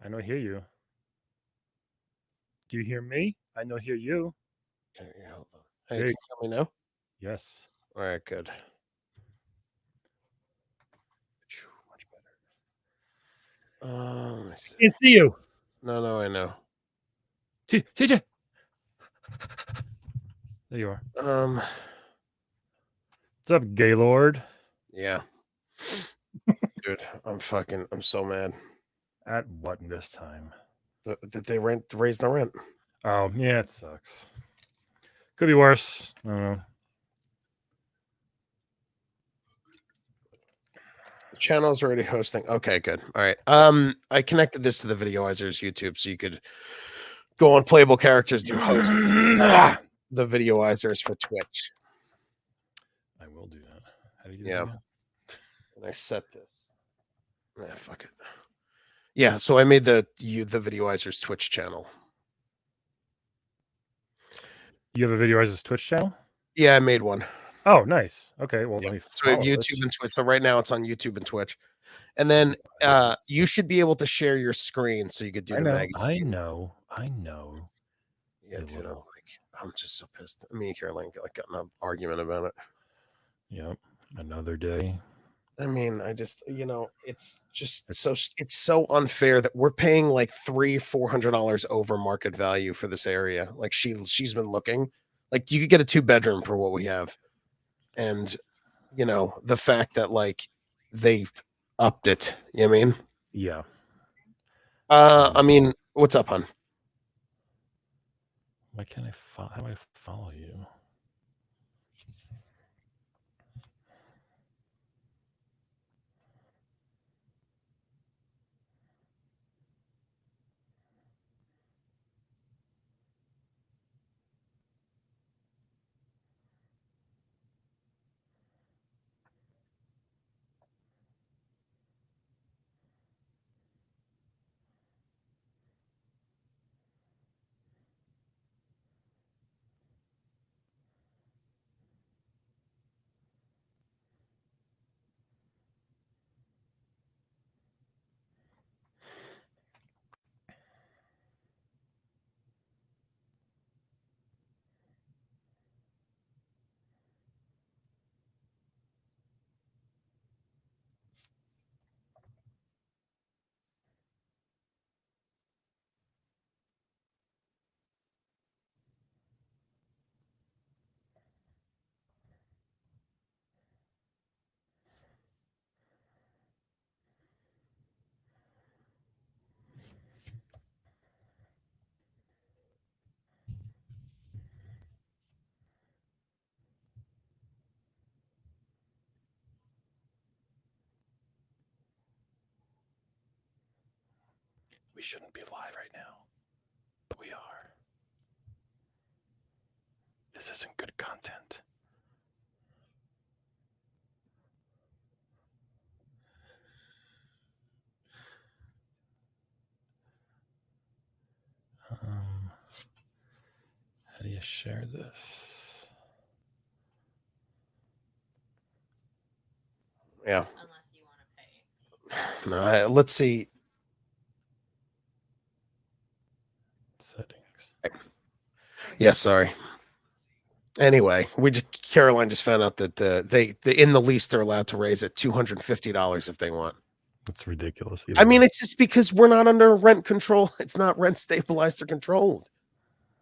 I know hear you. Do you hear me? I know hear you. Hold on. Hey, Hey. can you hear me now? Yes. All right, good. Much better. Let me see. Can't see you. No, I know. TJ. There you are. What's up, Gaylord? Yeah. Dude, I'm so mad. At what this time? That they raised the rent. Oh, yeah, it sucks. Could be worse. I don't know. The channel's already hosting. Okay, good. All right. I connected this to the Videoizers YouTube so you could go on Playable Characters to host the Videoizers for Twitch. I will do that. How do you do Yeah. that again? And I set this. Fuck it. Yeah, so I made the Videoizers Twitch channel. You have a Videoizers Twitch channel? Yeah, I made one. Oh, nice. Okay, well, let me So we have follow YouTube this. and Twitch. So right now it's on YouTube and Twitch. And then you should be able to share your screen so you could do the magazine. I know. Yeah, dude, I'm just so pissed. Me and Caroline got in an argument about it. Yep, another day. I mean, it's just it's so unfair that we're paying like $300-400 over market value for this area. Like she's been looking, like you could get a 2-bedroom for what we have, and the fact that like they've upped it. You know what I mean? Yeah. I mean, what's up, hon? Why can't I follow? How do I follow you? We shouldn't be live right now, but we are. This isn't good content. How do you share this? Yeah. Unless you want to pay. No, let's see. Settings. Yeah, sorry. Anyway, Caroline just found out that they in the lease they're allowed to raise it $250 if they want. That's ridiculous. I mean, it's just because we're not under rent control. It's not rent stabilized or controlled.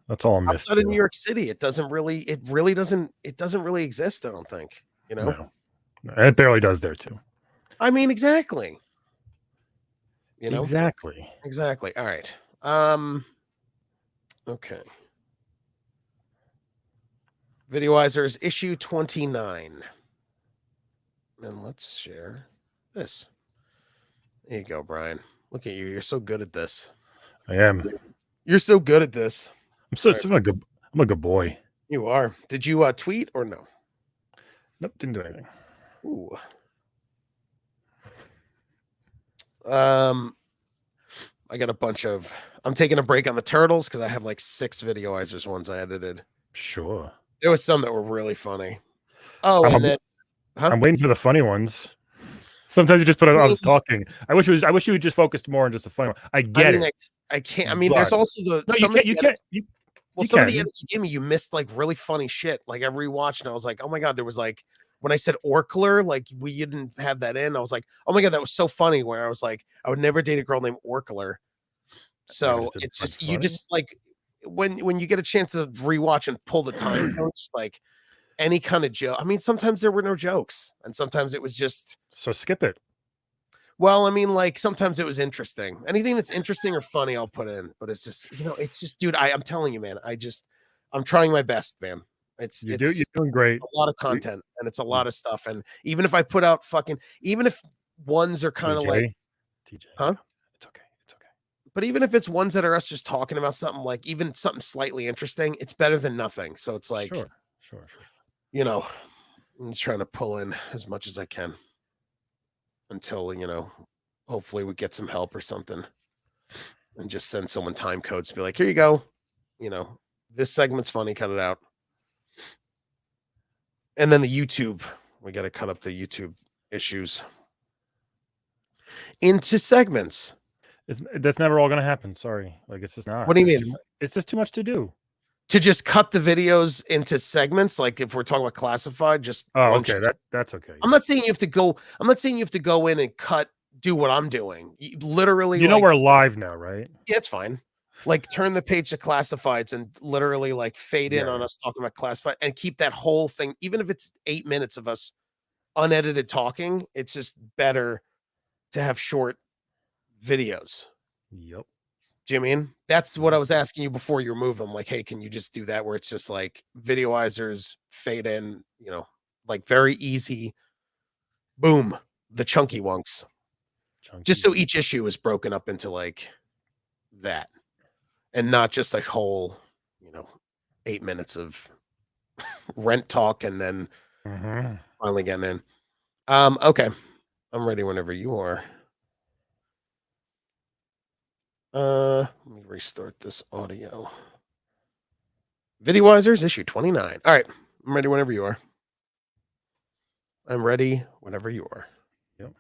That's all I missed. Outside of New York City, it doesn't really exist. I don't think. No, and it barely does there too. I mean, exactly. Exactly. All right. Okay. Videoizers issue 29. And let's share this. There you go, Brian. Look at you. You're so good at this. I am. You're so good at this. I'm a good boy. You are. Did you tweet or no? Nope, didn't do anything. Ooh. I got a bunch of. I'm taking a break on the turtles because I have like 6 Videoizers ones I edited. Sure. There was some that were really funny. Oh, and then I'm waiting for the funny ones. Sometimes you just put it. I I mean, was talking. I wish you would just focused more on just the funny one. I I get mean, it. I can't. I mean, there's But also the no, you some of can't. the You can't. edits. You, Well, you some of the can. edits you gave me, you missed like really funny shit. Like I rewatched and I was like, oh my god, there was like when I said Orkler, like we didn't have that in. I was like, oh my god, that was so funny. Where I was like, I would never date a girl named Orkler. So it's just you just like when you get a chance to rewatch and pull the time code, just like any kind of joke. I mean, sometimes there were no jokes, and sometimes it was just So skip it. well, I mean, like sometimes it was interesting. Anything that's interesting or funny, I'll put in. But it's just, it's just, dude. I'm telling you, man. I'm trying my best, man. You're It's doing great. a lot of content and it's a lot of stuff. And even if I put out even if ones are kind of like, TJ, huh? It's okay. It's okay. But even if it's ones that are us just talking about something like even something slightly interesting, it's better than nothing. So it's like, Sure. I'm just trying to pull in as much as I can until, hopefully we get some help or something and just send someone time codes to be like, here you go. This segment's funny, cut it out. And then the YouTube, we got to cut up the YouTube issues into segments. That's never all going to happen. Sorry. Like, it's just not. What do you mean? It's just too much to do. To just cut the videos into segments, like if we're talking about classified, just okay. That's okay. I'm not saying you have to go in and do what I'm doing. Literally, we're live now, right? Yeah, it's fine. Like turn the page to classifieds and literally like fade in on us talking about classified and keep that whole thing, even if it's 8 minutes of us unedited talking, it's just better to have short videos. Yep. Do you mean? That's what I was asking you before you remove them. Like, hey, can you just do that where it's just like videoizers fade in, like very easy. Boom, the chunky wonks. Just so each issue is broken up into like that. And not just a whole, 8 minutes of rent talk and then finally getting in. Okay. I'm ready whenever you are. Let me restart this audio. Videoizers, issue 29. All right. I'm ready whenever you are. I'm ready whenever you are. Yep.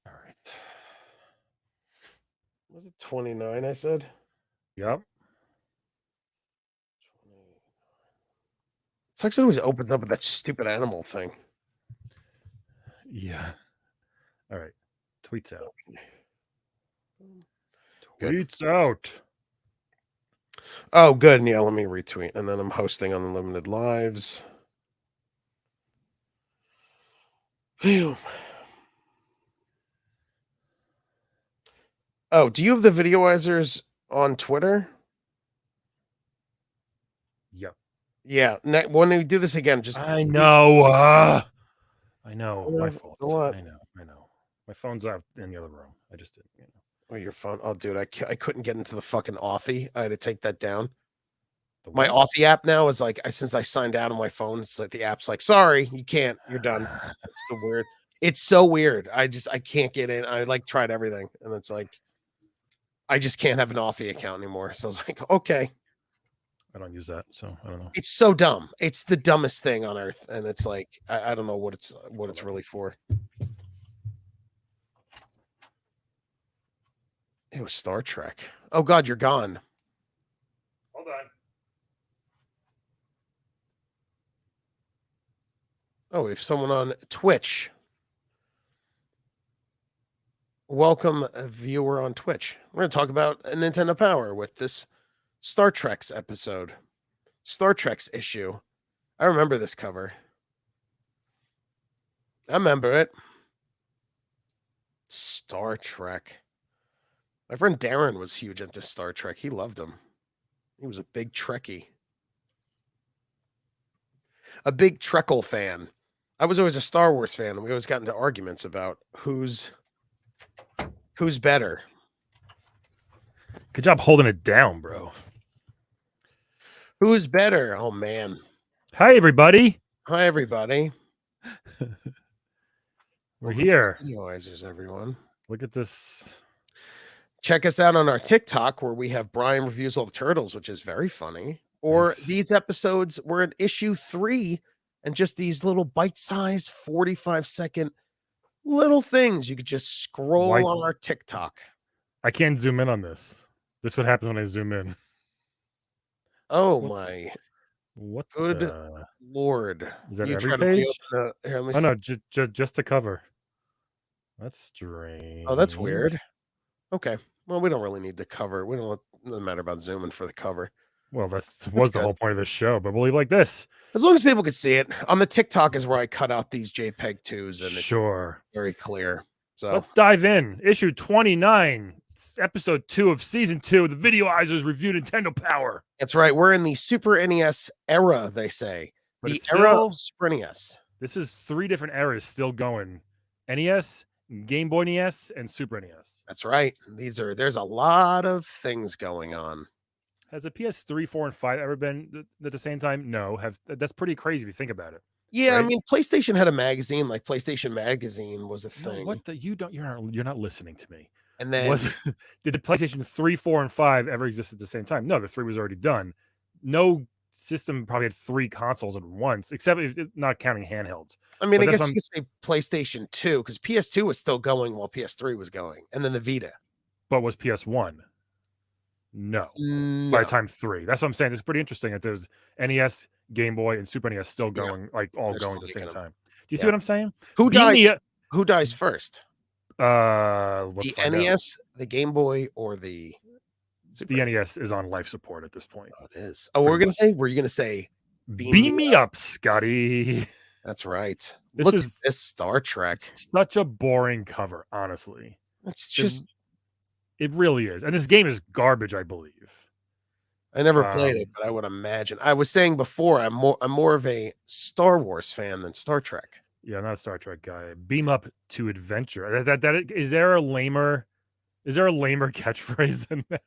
All right. Was it 29, I said? Yep. It's like it always opens up with that stupid animal thing. Yeah. All right. Tweets out. Good. Tweets out. Oh, good. Yeah, let me retweet. And then I'm hosting Unlimited Lives. Oh, do you have the videoizers on Twitter? Yep. Yeah. When we do this again, just I know. I know. My fault. What? I know. My phone's out in the other room. I just didn't. Oh, your phone. Oh, dude, I couldn't get into the fucking Authy. I had to take that down. My Authy app now is like, since I signed out on my phone, it's like the app's like, sorry, you can't. You're done. It's the weird. It's so weird. I can't get in. I like tried everything, and it's like, I just can't have an Authy account anymore. So I was like, okay. I don't use that, so I don't know. It's so dumb. It's the dumbest thing on earth, and it's like I don't know what it's really for. It was Star Trek. Oh God, you're gone. Hold on. Oh, we have someone on Twitch. Welcome, a viewer on Twitch. We're going to talk about Nintendo Power with this Star Trek's episode. Star Trek's issue. I remember this cover. I remember it. Star Trek. My friend Darren was huge into Star Trek. He loved him. He was a big Trekkie. A big Trekkle fan. I was always a Star Wars fan, and we always got into arguments about who's better. Good job holding it down, bro. Who's better? Oh, man. Hi, everybody. Hi, everybody. We're here. Videoizers, everyone. Look at this. Check us out on our TikTok where we have Brian reviews all the turtles, which is very funny. Or Thanks. these episodes were in issue 3 and just these little bite-sized 45-second little things you could just scroll Why- on our TikTok. I can't zoom in on this. This would happen when I zoom in. Oh What- my What good the... lord. Is that You every try to page? reopen the- here, let me Oh, see. no, just the cover. That's strange. Oh, that's weird. Okay. Well, we don't really need the cover. We don't doesn't matter about zooming for the cover. Well, was the good. whole point of this show, but we'll leave like this. As long as people could see it. On the TikTok is where I cut out these JPEG 2s and it's Sure. very clear. So Let's dive in. Issue 29, episode 2 of season 2. The Videoizers review Nintendo Power. that's right. We're in the Super NES era, they say. But The it's era still- of Super NES. This is 3 different eras still going. NES, Game Boy NES, and Super NES. That's right. There's a lot of things going on. Has a PS3, 4, and 5 ever been at the same time? No. That's pretty crazy if you think about it. Yeah, I Right? mean, PlayStation had a magazine, like PlayStation Magazine was a No, thing. what the you're not listening to me. And then Did the PlayStation 3, 4, and 5 ever exist at the same time? No, the 3 was already done. No system probably had 3 consoles at once, except if not counting handhelds. I mean, But I that's guess on- you could say PlayStation 2 because PS2 was still going while PS3 was going, and then the Vita. But was PS1? No. No. By the time 3. That's what I'm saying. It's pretty interesting that there's NES, Game Boy, and Super NES still Yeah. going, like all They're going at the still same making time. Do you see Yeah. what I'm saying? Who Beam me dies? up- Who dies first? Let's The find out. NES, the Game Boy, or the Super The NES is on life support at this point. Oh, it is. Oh, we're gonna say. Were you gonna say? Beam me up, Scotty. That's right. This Look is- at this Star Trek. Such a boring cover, honestly. It's just. It really is. And this game is garbage, I believe. I never played it, Um, but I would imagine. I was saying before, I'm more of a Star Wars fan than Star Trek. Yeah, I'm not a Star Trek guy. Beam up to adventure. Is there a lamer catchphrase than that?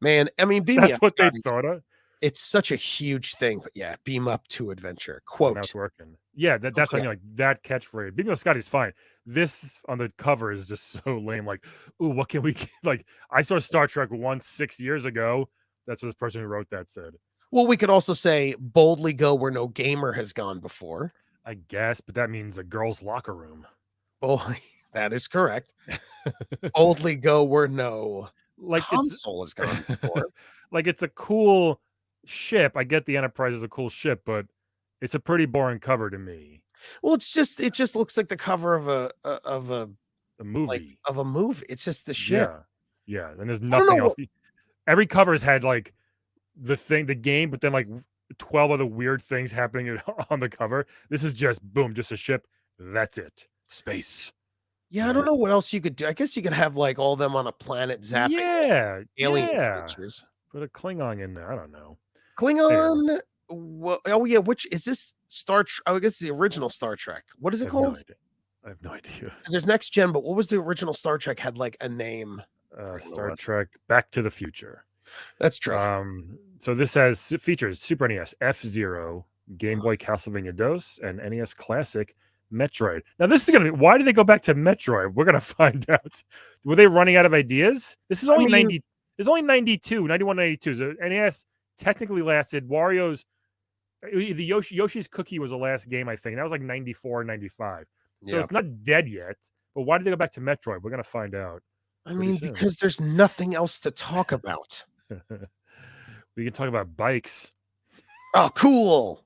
Man, I mean, beam me That's up, what they Scotty. thought of. It's such a huge thing, but yeah, beam up to adventure. And Quote. now it's working. Yeah, that's what I Okay. mean. Like that catchphrase. Beam up Scotty's fine. This on the cover is just so lame. Like, ooh, what can we like? I saw Star Trek once 6 years ago. That's what this person who wrote that said. Well, we could also say boldly go where no gamer has gone before. I guess, but that means a girl's locker room. Boy, that is correct. Boldly go where no Like it's console has gone before. like it's a cool ship. I get the Enterprise is a cool ship, but it's a pretty boring cover to me. Well, it just looks like the cover of a The movie. like of a movie. It's just the ship. Yeah. And there's don't nothing know else. Every cover has had like the game, but then like 12 other weird things happening on the cover. This is just boom, just a ship. That's it. Space. Yeah, I don't know what else you could do. I guess you could have like all them on a planet zapping Yeah. alien yeah. creatures. Put a Klingon in there. I don't know. Klingon. Well, oh yeah, which is this Star Trek? I guess the original Star Trek. What is I it have no called? idea. I have no idea. 'Cause there's next gen, but what was the original Star Trek? Had like a name. Star what. Trek Back to the Future. That's true. So this features Super NES, F-Zero, Game Boy Castlevania DOS, and NES Classic Metroid. Now this is gonna be, why did they go back to Metroid? We're gonna find out. Were they running out of ideas? This is only mean- 90. It's only 92, 91, 92. So NES technically lasted. Wario's the Yoshi's Cookie was the last game, I think. That was like 94, 95. So Yeah. it's not dead yet. But why did they go back to Metroid? We're gonna find out. I mean, soon. because there's nothing else to talk about. We can talk about bikes. Oh, cool.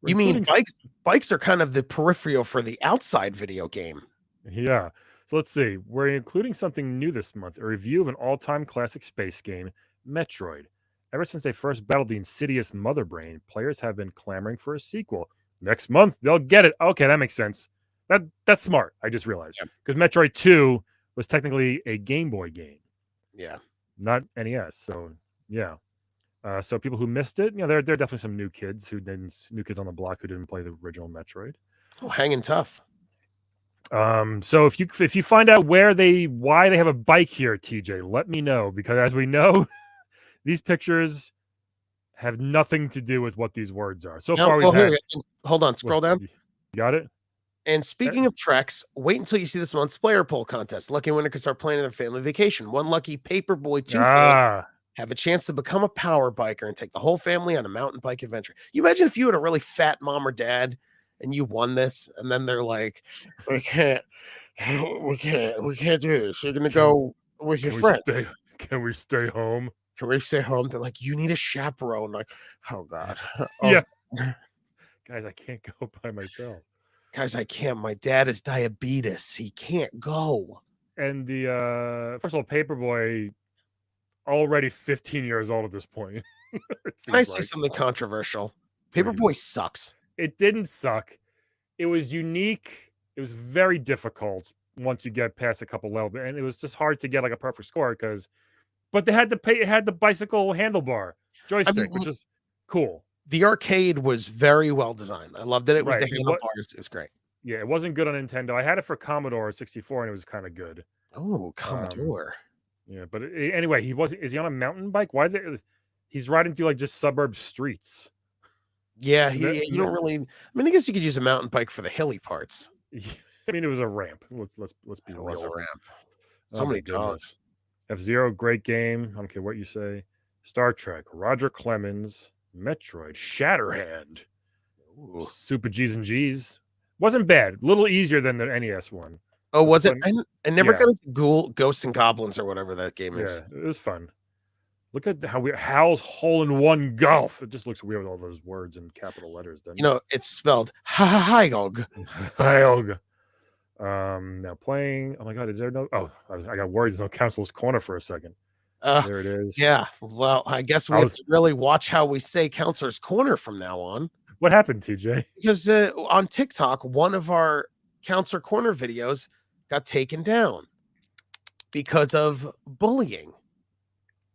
We're You mean including bikes are kind of the peripheral for the outside video game. Yeah. So let's see. We're including something new this month, a review of an all-time classic space game, Metroid. Ever since they first battled the insidious Mother Brain, players have been clamoring for a sequel. Next month, they'll get it. Okay, that makes sense. That's smart. I just realized. Yep. Because Metroid 2 was technically a Game Boy game, Yeah. not NES. So yeah. So people who missed it, there are definitely some new kids new kids on the block who didn't play the original Metroid. Oh, hanging tough. So if you find out why they have a bike here, TJ, let me know, because as we know, these pictures have nothing to do with what these words are. So No, far well, we've had. hold on, scroll down. You got it? And speaking of treks, wait until you see this month's player poll contest. Lucky winner can start planning their family vacation. One lucky Paperboy 2 fan Ah, have a chance to become a power biker and take the whole family on a mountain bike adventure. You imagine if you had a really fat mom or dad and you won this, and then they're like, "We can't, we can't do this. You're gonna go with your can we friends. stay? Can we stay home? Can we stay home?" They're like, "You need a chaperone." Like, oh god, Yeah. oh, Guys, I can't go by myself. guys, I can't. My dad has diabetes. He can't go. And the first of all, Paperboy already 15 years old at this point. It Can I seems say like. something controversial? Please. Paperboy sucks. It didn't suck. It was unique. It was very difficult once you get past a couple levels, and it was just hard to get like a perfect score but they had to pay. It had the bicycle handlebar joystick, which is cool. The arcade was very well designed. I loved it. It was the Right. handlebars. It was great. Yeah, it wasn't good on Nintendo. I had it for Commodore 64, and it was kind of good. Oh, Commodore. Yeah, but anyway, he wasn't. Is he on a mountain bike? Why? He's riding through like just suburb streets. Yeah, you don't really. I mean, I guess you could use a mountain bike for the hilly parts. I mean, it was a ramp. Let's be It real. was a ramp. So Oh, many my goodness. dogs. F-Zero, great game. I don't care what you say. Star Trek, Roger Clemens, Metroid, Shatterhand, Ooh. Super G's and G's. Wasn't bad. A little easier than the NES one. Oh, was it? fun. I never Yeah. got into Ghosts and Goblins or whatever that game is. Yeah, it was fun. Look at how Hal's hole-in-one golf. It just looks weird with all those words in capital letters. Doesn't You know, it's spelled Hyog. Hyog. Now playing. Oh my God, is there no? Oh, I got worried. There's no Council's Corner for a second. There it is. Yeah. Well, I guess we have to really watch how we say Counselor's Corner from now on. What happened, TJ? Because on TikTok, one of our Counselor Corner videos got taken down because of bullying.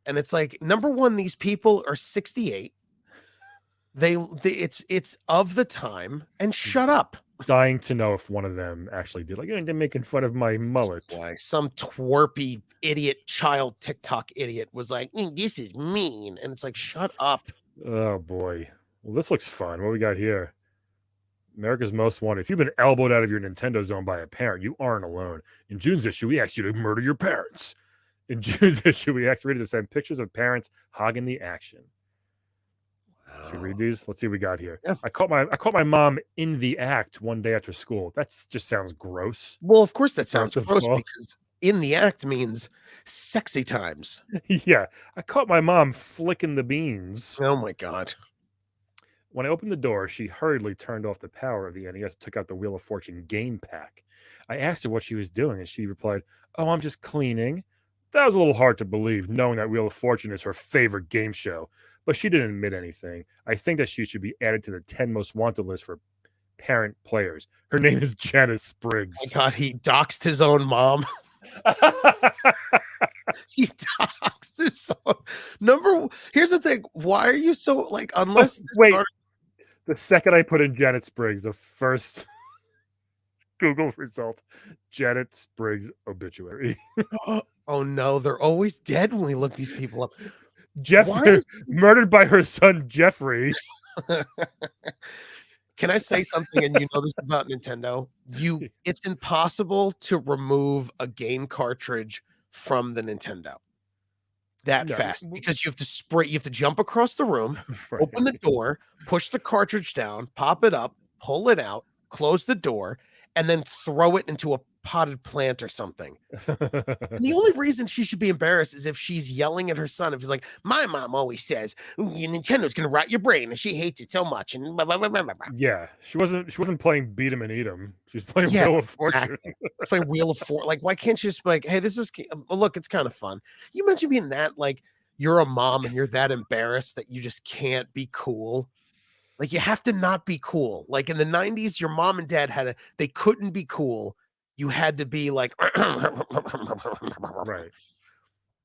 And it's like, number one, these people are 68. It's of the time, and shut up. Dying to know if one of them actually did. Like, they're making fun of my mullet. Why some twerpy idiot child TikTok idiot was like, this is mean. And it's like, shut up. Oh boy. Well, this looks fun. What we got here? America's Most Wanted. If you've been elbowed out of your Nintendo zone by a parent, you aren't alone. In June's issue, we asked you to murder your parents. In June's issue, we asked readers to send pictures of parents hogging the action. Should we read these? Let's see what we got here. Yeah. I caught my mom in the act one day after school. That just sounds gross. Well, of course that sounds First of gross all. because in the act means sexy times. Yeah. I caught my mom flicking the beans. Oh my God. When I opened the door, she hurriedly turned off the power of the NES and took out the Wheel of Fortune game pack. I asked her what she was doing, and she replied, "Oh, I'm just cleaning." That was a little hard to believe, knowing that Wheel of Fortune is her favorite game show, but she didn't admit anything. I think that she should be added to the 10 most wanted list for parent players. Her name is Janet Spriggs. Oh my God, he doxed his own mom. He doxed his own. Here's the thing. Why are you so like, unless wait, the second I put in Janet Spriggs, the first Google result, Janet Spriggs obituary. Oh no, they're always dead when we look these people up. Jeffrey murdered by her son Jeffrey. Can I say something? And you know this about Nintendo? It's impossible to remove a game cartridge from the Nintendo that fast because you have to jump across the room, Right. open the door, push the cartridge down, pop it up, pull it out, close the door, and then throw it into a potted plant or something. The only reason she should be embarrassed is if she's yelling at her son. If he's like, my mom always says Nintendo's gonna rot your brain and she hates it so much. And blah, blah, blah, blah, blah. Yeah, she wasn't playing Beat 'em and Eat 'em. She was playing Wheel of Fortune. Exactly. Playing Wheel of Fortune. Like, why can't she just be like, hey, this is look, it's kind of fun. You mentioned being that like you're a mom and you're that embarrassed that you just can't be cool. Like, you have to not be cool. Like in the 90s, your mom and dad they couldn't be cool. You had to be like, Right.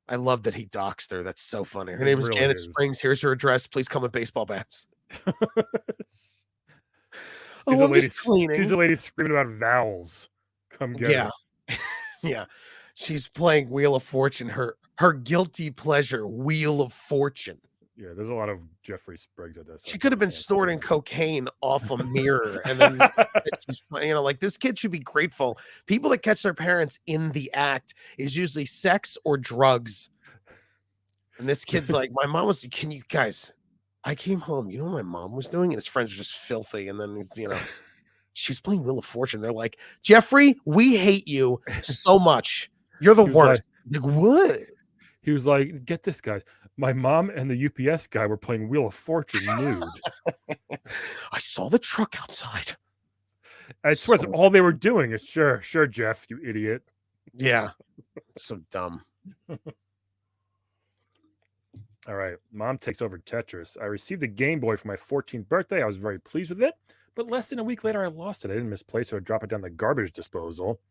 I love that he doxed her. That's so funny. Her name is really Janet is. Springs. Here's her address. Please come with baseball bats. She's I'm just cleaning. She's a lady screaming about vowels. Come get her. Yeah. She's playing Wheel of Fortune. Her guilty pleasure, Wheel of Fortune. Yeah, there's a lot of Jeffrey Spriggs at this. She could have been snorting cocaine off a mirror, and then like this kid should be grateful. People that catch their parents in the act is usually sex or drugs. And this kid's like, my mom was, can you guys, I came home, you know what my mom was doing? And his friends are just filthy. And then, she was playing Wheel of Fortune. They're like, Jeffrey, we hate you so much. You're the worst. Like, what? He was like, get this, guys. My mom and the UPS guy were playing Wheel of Fortune nude. I saw the truck outside. I swear that's all they were doing. It's sure, Jeff, you idiot. Yeah. So dumb. All right. Mom takes over Tetris. I received a Game Boy for my 14th birthday. I was very pleased with it. But less than a week later, I lost it. I didn't misplace it or drop it down the garbage disposal.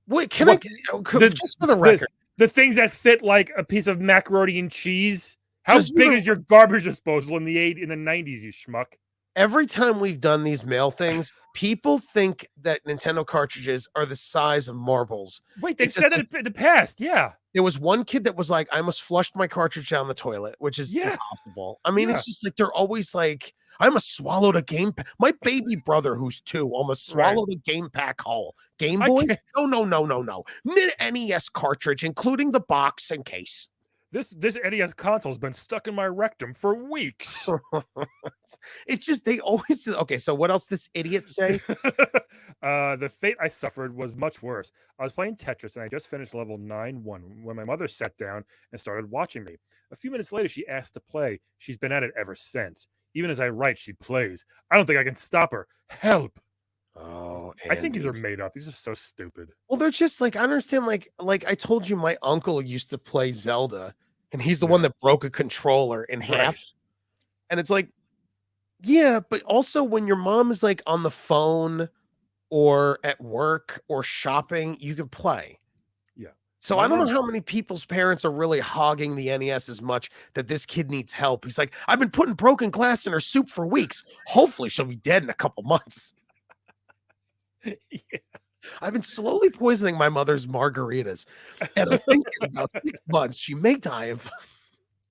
Wait, just for the record. The things that fit like a piece of macaroni and cheese. How big is your garbage disposal in the 90s, you schmuck? Every time we've done these mail things, people think that Nintendo cartridges are the size of marbles. Wait, they've said that in the past. Yeah. There was one kid that was like, I almost flushed my cartridge down the toilet, which is impossible. I mean, it's just like they're always like, I almost swallowed a game pack. My baby brother, who's 2, almost swallowed a game pack whole. Game Boy? No. NES cartridge, including the box and case. This NES console's been stuck in my rectum for weeks. It's just they always do. Okay, so what else this idiot say? The fate I suffered was much worse. I was playing Tetris and I just finished level 9-1 when my mother sat down and started watching me. A few minutes later, she asked to play. She's been at it ever since. Even as I write, she plays. I don't think I can stop her. Help. Oh, I think these are made up. These are so stupid. Well, they're just like, I understand. Like I told you, my uncle used to play Zelda, and he's the one that broke a controller in half. And it's like, yeah, but also when your mom is like on the phone or at work or shopping, you can play. Yeah. So I don't know how many people's parents are really hogging the NES as much that this kid needs help. He's like, I've been putting broken glass in her soup for weeks. Hopefully she'll be dead in a couple months. Yeah. I've been slowly poisoning my mother's margaritas, and I think in about 6 months she may die of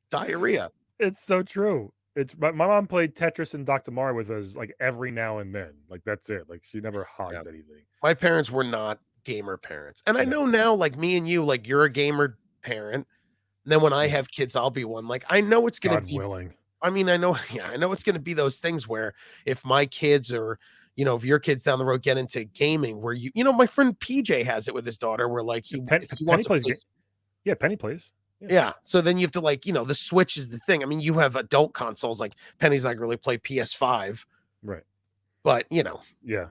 diarrhea. It's so true. It's my mom played Tetris and Dr. Mario with us like every now and then. Like that's it. Like she never hogged anything. My parents were not gamer parents, and I know now, like me and you, like you're a gamer parent. And then when I have kids, I'll be one. Like I know it's going to be. Willing. I mean, I know it's going to be those things where if my kids or if your kids down the road get into gaming, where my friend PJ has it with his daughter, where like he wants to play. Yeah, Penny plays. Yeah. So then you have to like, the Switch is the thing. I mean, you have adult consoles like Penny's not really play PS5. Right. But, yeah.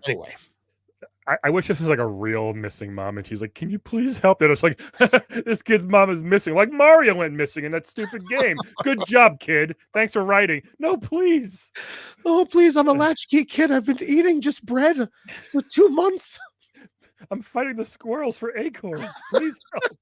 Anyway. I wish this was like a real missing mom and she's like, can you please help? And it's like, this kid's mom is missing. Like Mario went missing in that stupid game. Good job, kid. Thanks for writing. No, please. Oh, please. I'm a latchkey kid. I've been eating just bread for 2 months. I'm fighting the squirrels for acorns. Please help.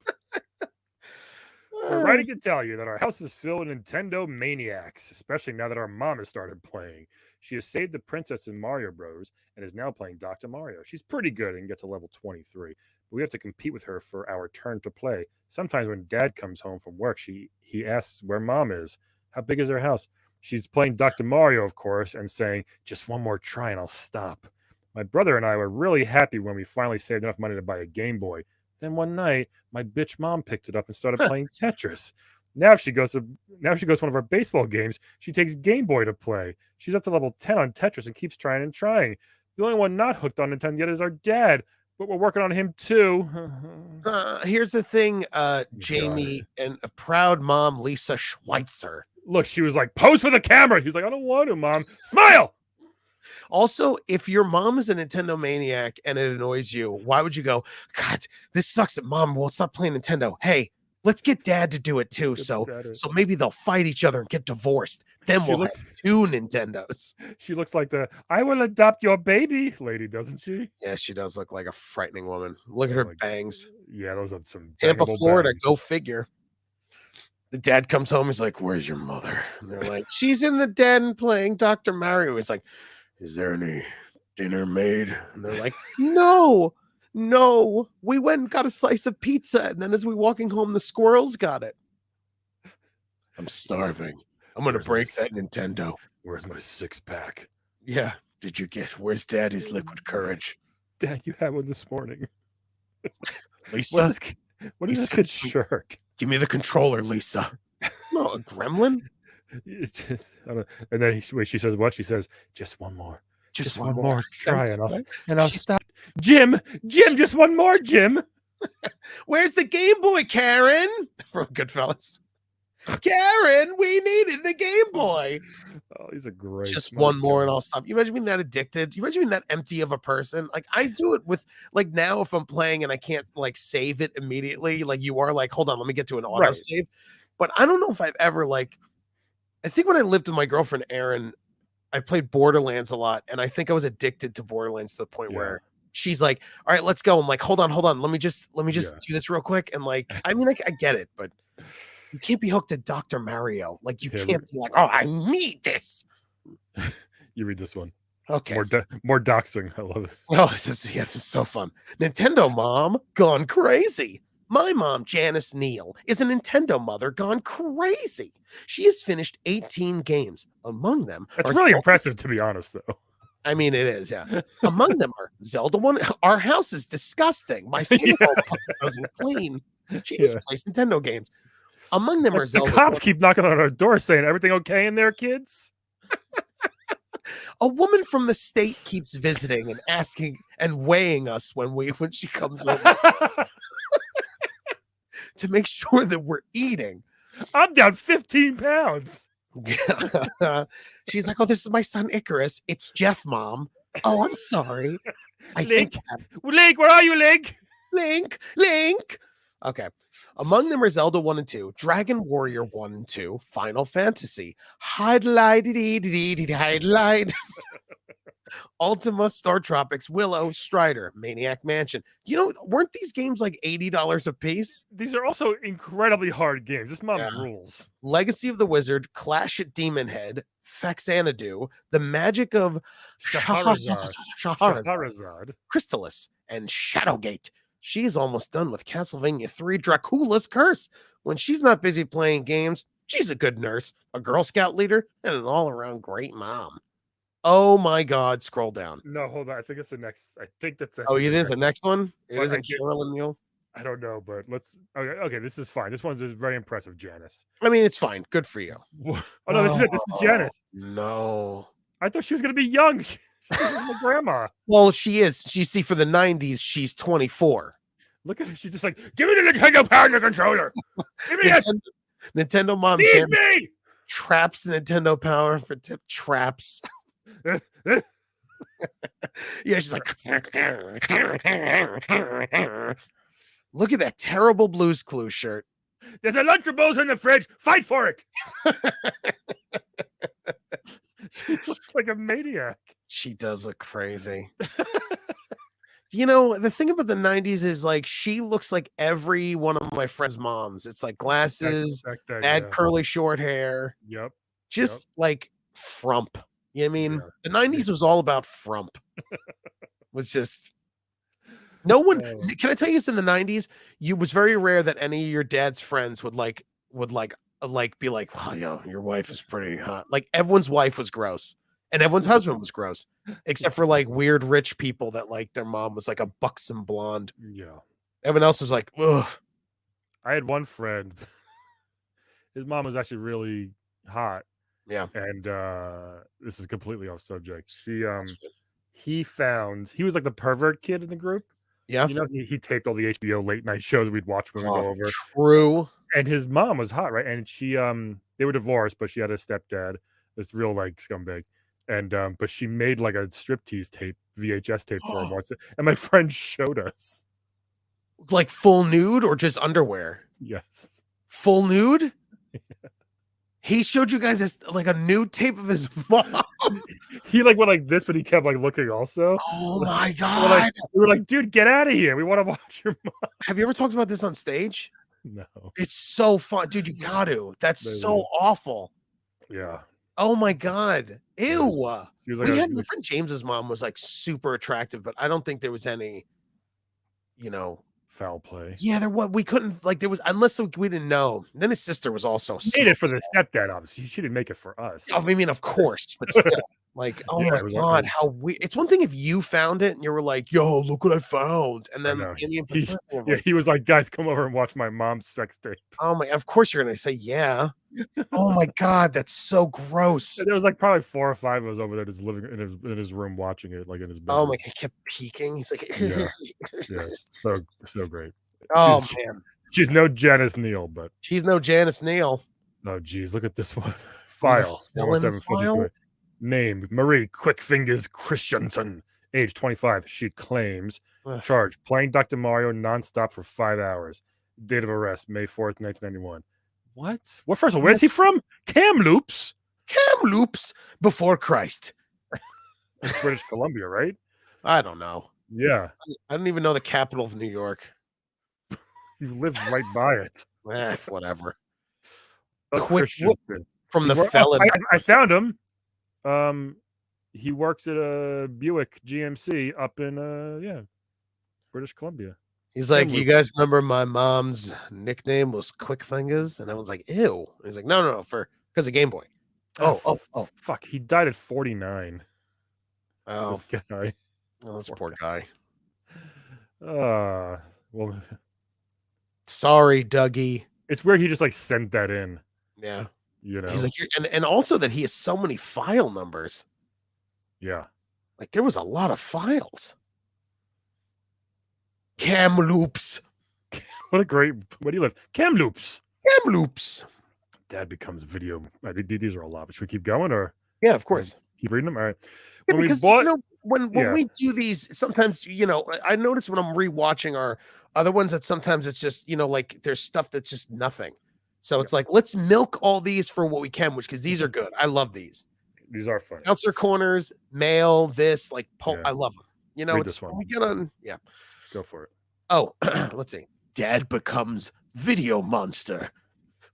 We're writing to tell you that our house is filled with Nintendo maniacs, especially now that our mom has started playing. She has saved the princess in Mario Bros. And is now playing Dr. Mario. She's pretty good and get to level 23, but we have to compete with her for our turn to play. Sometimes when Dad comes home from work, he asks where Mom is. How big is her house? She's playing Dr. Mario, of course, and saying, just one more try and I'll stop. My brother and I were really happy when we finally saved enough money to buy a Game Boy. Then one night, my bitch mom picked it up and started playing Tetris. Now she goes to one of our baseball games. She takes Game Boy to play. She's up to level 10 on Tetris and keeps trying and trying. The only one not hooked on Nintendo yet is our dad, but we're working on him too. Here's the thing, Jamie, and a proud mom, Lisa Schweitzer. Look, she was like, pose for the camera. He's like, I don't want to, Mom. Smile. Also, if your mom is a Nintendo maniac and it annoys you, why would you go, God, this sucks at Mom. Well, stop playing Nintendo. Hey, let's get Dad to do it too. So maybe they'll fight each other and get divorced. Then we'll have 2 Nintendos. She looks like the I will adopt your baby lady, doesn't she? Yeah, she does look like a frightening woman. Look at her bangs. Yeah, those are some Tampa, Florida. Bangs. Go figure. The dad comes home. He's like, where's your mother? And they're like, she's in the den playing Dr. Mario. He's like, is there any dinner made? And they're like, no, we went and got a slice of pizza. And then as we walking home, the squirrels got it. I'm starving. I'm gonna Where's my break s- that Nintendo. Where's my 6-pack? Yeah. Did you get? Where's Daddy's liquid courage? Dad, you had one this morning. What's Lisa, this? What is this Lisa, kid's shirt? give me the controller, Lisa. No, a gremlin. It's just, I don't, and then she says what? She says, "Just one more, Just one more try, Sounds and I'll good. I'll She's- stop." Jim, just one more, Jim. Where's the Game Boy, Karen? From Goodfellas. Karen, we needed the Game Boy. Oh, he's a great. Just My one more God. and I'll stop. You imagine being that addicted? You imagine being that empty of a person? Like I do it with like now if I'm playing and I can't like save it immediately, like you are like, hold on, let me get to an auto Right. save. But I don't know if I've ever like I think when I lived with my girlfriend Erin, I played Borderlands a lot, and I think I was addicted to Borderlands to the point Yeah. where she's like, "All right, let's go." I'm like, hold on. Let me just Yeah. do this real quick." And like, I mean, I get it, but you can't be hooked to Dr. Mario. Like, you Yeah, can't be like, "Oh, I need this." You read this one. Okay. More doxing. I love it. Oh, this is so fun. Nintendo mom gone crazy. My mom, Janice Neal, is a Nintendo mother gone crazy. She has finished 18 games. Among them, That's are really Zelda- impressive, to be honest, though. I mean, it is, yeah. Among them are Zelda one. Our house is disgusting. My single doesn't clean. She just Yeah. plays Nintendo games. Among them are The Zelda. cops keep knocking on our door saying, "Everything okay in there, kids?" A woman from the state keeps visiting and asking and weighing us when she comes over to make sure that we're eating. I'm down 15 pounds. She's like, "Oh, this is my son Icarus. It's Jeff, mom. Oh, I'm sorry. I think Link, where are you, Link? Link. Okay. Among them are Zelda 1 and 2, Dragon Warrior 1 and 2, Final Fantasy, Highlight, Ultima, Star Tropics, Willow, Strider, Maniac Mansion. You know, weren't these games like $80 a piece? These are also incredibly hard games. This mom Yeah. rules. Legacy of the Wizard, Clash at Demon Head, Faxanadu, The Magic of Shahrazad. Shahrazad, Crystallis, and Shadowgate. She's almost done with Castlevania 3 Dracula's Curse. When she's not busy playing games, she's a good nurse, a Girl Scout leader, and an all-around great mom. Oh my God, scroll down. No, hold on. I think it's the next. I think that's. Oh, actually it the is the next one? It Well, I isn't get- Carolyn Mule? I don't know, but let's. Okay, this is fine. This one's very impressive, Janice. I mean, it's fine. Good for you. Oh no, this is it. This is Janice. No. I thought she was gonna be young. She's my grandma. Well, she is. You see, for the 90s, she's 24. Look at her. She's just like, give me the Nintendo Power and the controller. Give me it. Nintendo mom Leave me. traps Nintendo Power for tip traps. Yeah, she's like, look at that terrible Blues Clues shirt. There's a Lunchables in the fridge. Fight for it. She looks like a maniac. She does look crazy. You know, the thing about the 90s is like she looks like every one of my friends' moms. It's like glasses, Back then, add yeah. curly short hair, Yep. just like frump. You know what I mean? Yeah. The 90s was all about frump. Was just no one. Oh. Can I tell you this? In the 90s, it was very rare that any of your dad's friends would be like, "Oh, yeah, your wife is pretty hot." Like everyone's wife was gross, and everyone's husband was gross, except for like weird rich people that like their mom was like a buxom blonde. Yeah. Everyone else was like, ugh. I had one friend. His mom was actually really hot. Yeah. And this is completely off subject. He was like the pervert kid in the group. Yeah. You know, he taped all the HBO late night shows we'd watch when we go over. True. And his mom was hot, right? And she they were divorced, but she had a stepdad, this real like scumbag. And but she made like a striptease tape, VHS tape for him once. And my friend showed us. Like full nude or just underwear? Yes. Full nude? He showed you guys this like a nude tape of his mom. He like went like this, but he kept like looking also. Oh my We God. were like, dude, get out of here. We want to watch your mom. Have you ever talked about this on stage? No. It's so fun. Dude, you got to. That's Maybe. so awful. Yeah. Oh my God. Ew. She was like, My friend James's mom was like super attractive, but I don't think there was any, you know, Foul play. Yeah, we couldn't like there was unless we didn't know. Then his sister was also He made it for so. the stepdad, obviously. She didn't make it for us. I mean, of course, but still, like, oh Yeah, my it was god, how weird! It's one thing if you found it and you were like, "Yo, look what I found," and I then know. Indian puts it, and I'm Yeah, like, he was like, "Guys, come over and watch my mom's sex tape." "Oh my!" Of course, you're gonna say, "Yeah." Oh my god, that's so gross. And there was like probably 4 or 5 of us over there just living in his room watching it, like in his Oh my! bedroom. He kept peeking. He's like, Yeah, yeah, so great. "Oh She's man, she's no Janice Neal, but she's no Janice Neal." oh geez, look at this one. The File felon 117 file. Name Marie Quickfingers Christensen. Age 25. She claims. Ugh. Charge playing Dr. Mario nonstop for 5 hours. Date of arrest May 4th, 1991. What? Well, first of all, where's he from? Kamloops, Kamloops before Christ. British Columbia, right? I don't know. Yeah, I don't even know the capital of New York. you live right by it. Whatever. Quick From the felon. I found him. He works at a Buick GMC up in British Columbia. He's like, "You guys remember my mom's nickname was Quick Fingers?" And everyone's like, "Ew." And he's like, no, because of Game Boy. Oh. Fuck! He died at 49. Oh, This guy. oh, this poor guy. Well, Sorry, Dougie. it's weird he just like sent that in. Yeah. You know. He's like, and also that he has so many file numbers. Yeah. Like there was a lot of files. Kamloops. Where do you live? Kamloops. Kamloops. Dad becomes video. I think these are a lot, but should we keep going or Yeah, of course. keep reading them? All right. Yeah, When we because bought, when we do these, sometimes I notice when I'm rewatching our other ones that sometimes it's just like there's stuff that's just nothing. So it's like let's milk all these for what we can, because these are good. I love these. These are fun. Counselor Corners, Mail, this Yeah. I love them. Read It's this one. we get on. Yeah. Go for it. Oh, let's see. Dad becomes Video Monster.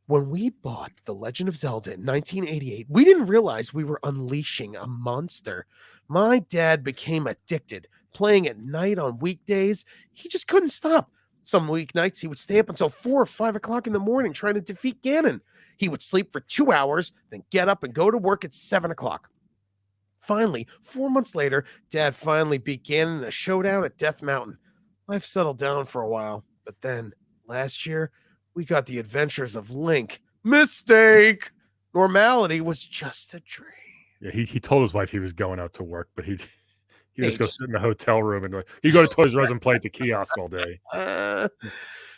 When we bought The Legend of Zelda in 1988, we didn't realize we were unleashing a monster. My dad became addicted, playing at night on weekdays. He just couldn't stop. Some weeknights, he would stay up until 4 or 5 o'clock in the morning trying to defeat Ganon. He would sleep for 2 hours, then get up and go to work at 7 o'clock. Finally, 4 months later, Dad finally beat Ganon in a showdown at Death Mountain. Life settled down for a while, but then last year, we got the adventures of Link. Mistake! Normality was just a dream. Yeah, he told his wife he was going out to work, but he just go sit in a hotel room and he'd go to Toys R Us and play at the kiosk all day.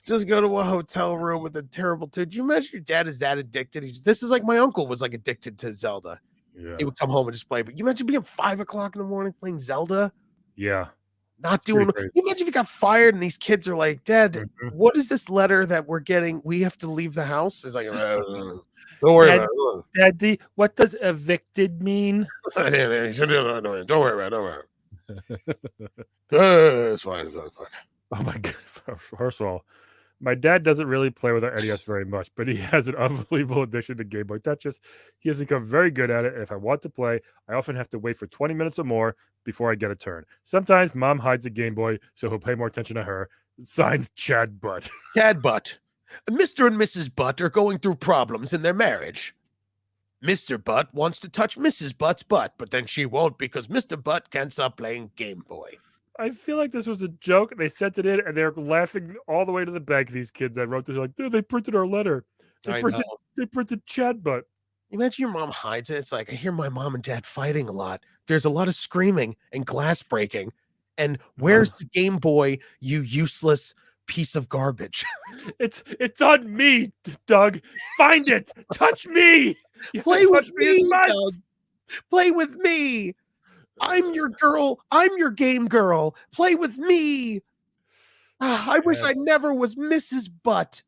Just go to a hotel room with a terrible Do you imagine your dad is that addicted? This is like my uncle was like addicted to Zelda. Yeah. He would come home and just play. But you imagine being 5 o'clock in the morning playing Zelda? Yeah. Not doing. You imagine if you got fired and these kids are like, "Dad, what is this letter that we're getting? We have to leave the house." It's like, don't worry about it. Daddy, what does evicted mean? Don't worry about it. It's fine. It's fine. Oh my god! First of all, my dad doesn't really play with our NES very much, but he has an unbelievable addiction to Game Boy Tetris. He has become very good at it. And if I want to play, I often have to wait for 20 minutes or more before I get a turn. Sometimes Mom hides the Game Boy, so he'll pay more attention to her. Signed, Chad Butt. Chad Butt. Mr. and Mrs. Butt are going through problems in their marriage. Mr. Butt wants to touch Mrs. Butt's butt, but then she won't because Mr. Butt can't stop playing Game Boy. I feel like this was a joke. They sent it in, and they're laughing all the way to the bank. These kids that wrote this, like, dude, they printed our letter. They printed Chad Butt. Imagine your mom hides it. It's like, I hear my mom and dad fighting a lot. There's a lot of screaming and glass breaking. And where's the Game Boy, you useless piece of garbage? It's on me, Doug. Find it. Touch me. Play with me, Doug. Play with me. I'm your girl. I'm your game girl. Play with me. I wish I never was Mrs. Butt.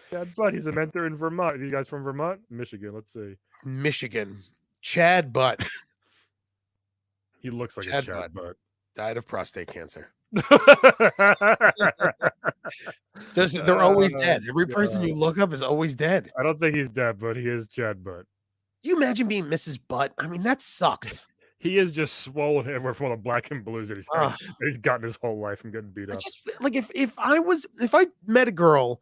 Chad Butt. He's a mentor in Vermont. These guys from Vermont? Michigan. Let's see. Michigan. Chad Butt. He looks like a Chad Butt. Died of prostate cancer. They're always dead. Every person you look up is always dead. I don't think he's dead, but he is Chad Butt. You imagine being Mrs. Butt? I mean, that sucks. he is just swollen everywhere from all the black and blues that Ugh. he's gotten his whole life from getting beat I up. just like if I met a girl,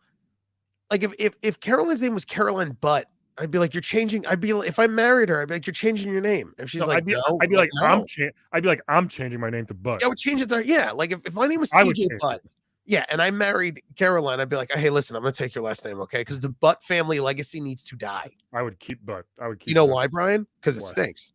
like if Caroline's name was Caroline Butt, I'd be like, you're changing. If I married her, I'd be like, you're changing your name. If she's No, like, no, I'd be like, no. I'm changing my name to Butt. I would change it to, yeah. Like if my name was I would TJ change Butt, yeah, and I married Caroline, I'd be like, hey, listen, I'm gonna take your last name, okay? Because the Butt family legacy needs to die. I would keep Butt. I would keep. You know Butt. why, Brian? Because it Why? stinks.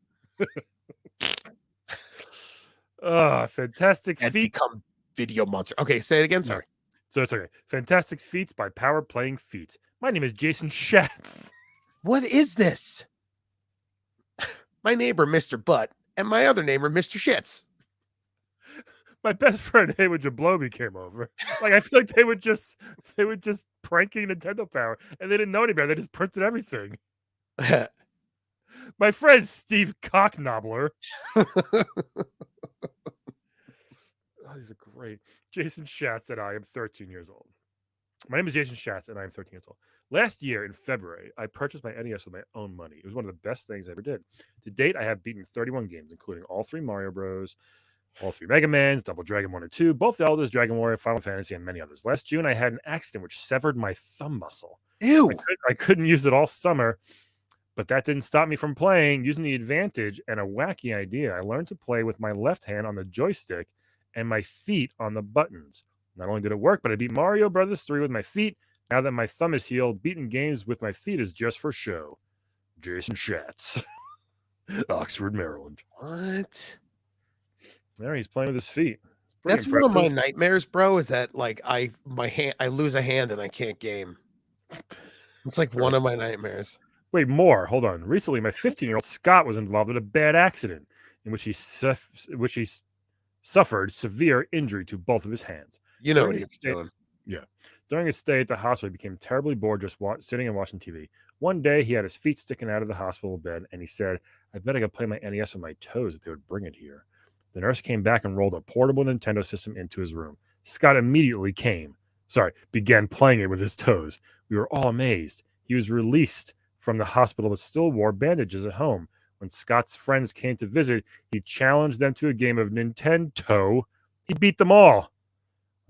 Fantastic And feats. become video monster. Okay, say it again. Sorry. So it's okay. Fantastic feats by Power Playing Feet. My name is Jason Schatz. What is this? My neighbor, Mr. Butt, and my other neighbor, Mr. Shits. My best friend Haywood Jablobi came over. Like I feel like they would just pranking Nintendo Power, and they didn't know any better. They just printed everything. My friend Steve Cocknobler. Oh, these are great. Jason Schatz and I am 13 years old. My name is Jason Schatz and I am 13 years old. Last year in February, I purchased my NES with my own money. It was one of the best things I ever did. To date, I have beaten 31 games, including all 3 Mario Bros., all 3 Mega Mans, Double Dragon 1 and 2, both Elders, Dragon Warrior, Final Fantasy, and many others. Last June, I had an accident which severed my thumb muscle. Ew. I couldn't use it all summer, but that didn't stop me from playing. Using the advantage and a wacky idea, I learned to play with my left hand on the joystick and my feet on the buttons. Not only did it work, but I beat Mario Brothers 3 with my feet. Now that my thumb is healed, beating games with my feet is just for show. Jason Schatz, Oxford, Maryland. What? There he's playing with his feet. That's one of my nightmares, bro. Is that like I lose a hand and I can't game. It's like one of my nightmares. Wait, more. Hold on. Recently, my 15-year-old Scott was involved in a bad accident in which he suffered severe injury to both of his hands. You know what he was doing. Yeah. During his stay at the hospital, he became terribly bored just sitting and watching TV. One day, he had his feet sticking out of the hospital bed, and he said, I bet I could play my NES with my toes if they would bring it here. The nurse came back and rolled a portable Nintendo system into his room. Scott immediately began playing it with his toes. We were all amazed. He was released from the hospital but still wore bandages at home. When Scott's friends came to visit, he challenged them to a game of Nintendo. He beat them all.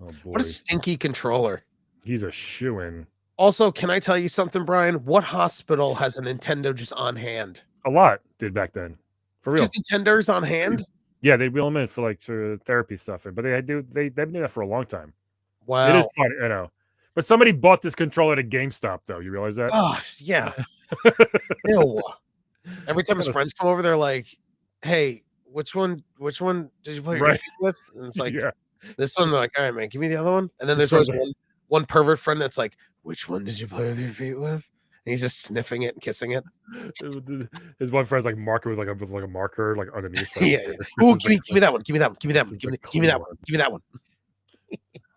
Oh boy. What a stinky controller. He's a shoo-in. Also, can I tell you something, Brian? What hospital has a Nintendo just on hand? A lot did back then. For real. Just Nintendo's on hand? Yeah, they'd wheel them in for therapy stuff. But they've been doing that for a long time. Wow. It is funny, I know. But somebody bought this controller at GameStop, though. You realize that? Oh, yeah. Ew. Every time his friends come over, they're like, hey, which one did you play your feet with? And it's like, this one. They're like, all right, man, give me the other one. And then there's always one pervert friend that's like, which one did you play with your feet with? And he's just sniffing it and kissing it. His one friend's like marker with a marker like underneath. Yeah. Ooh, give me that one. Give me that one. Give me that one. Give me that one. Give me that one.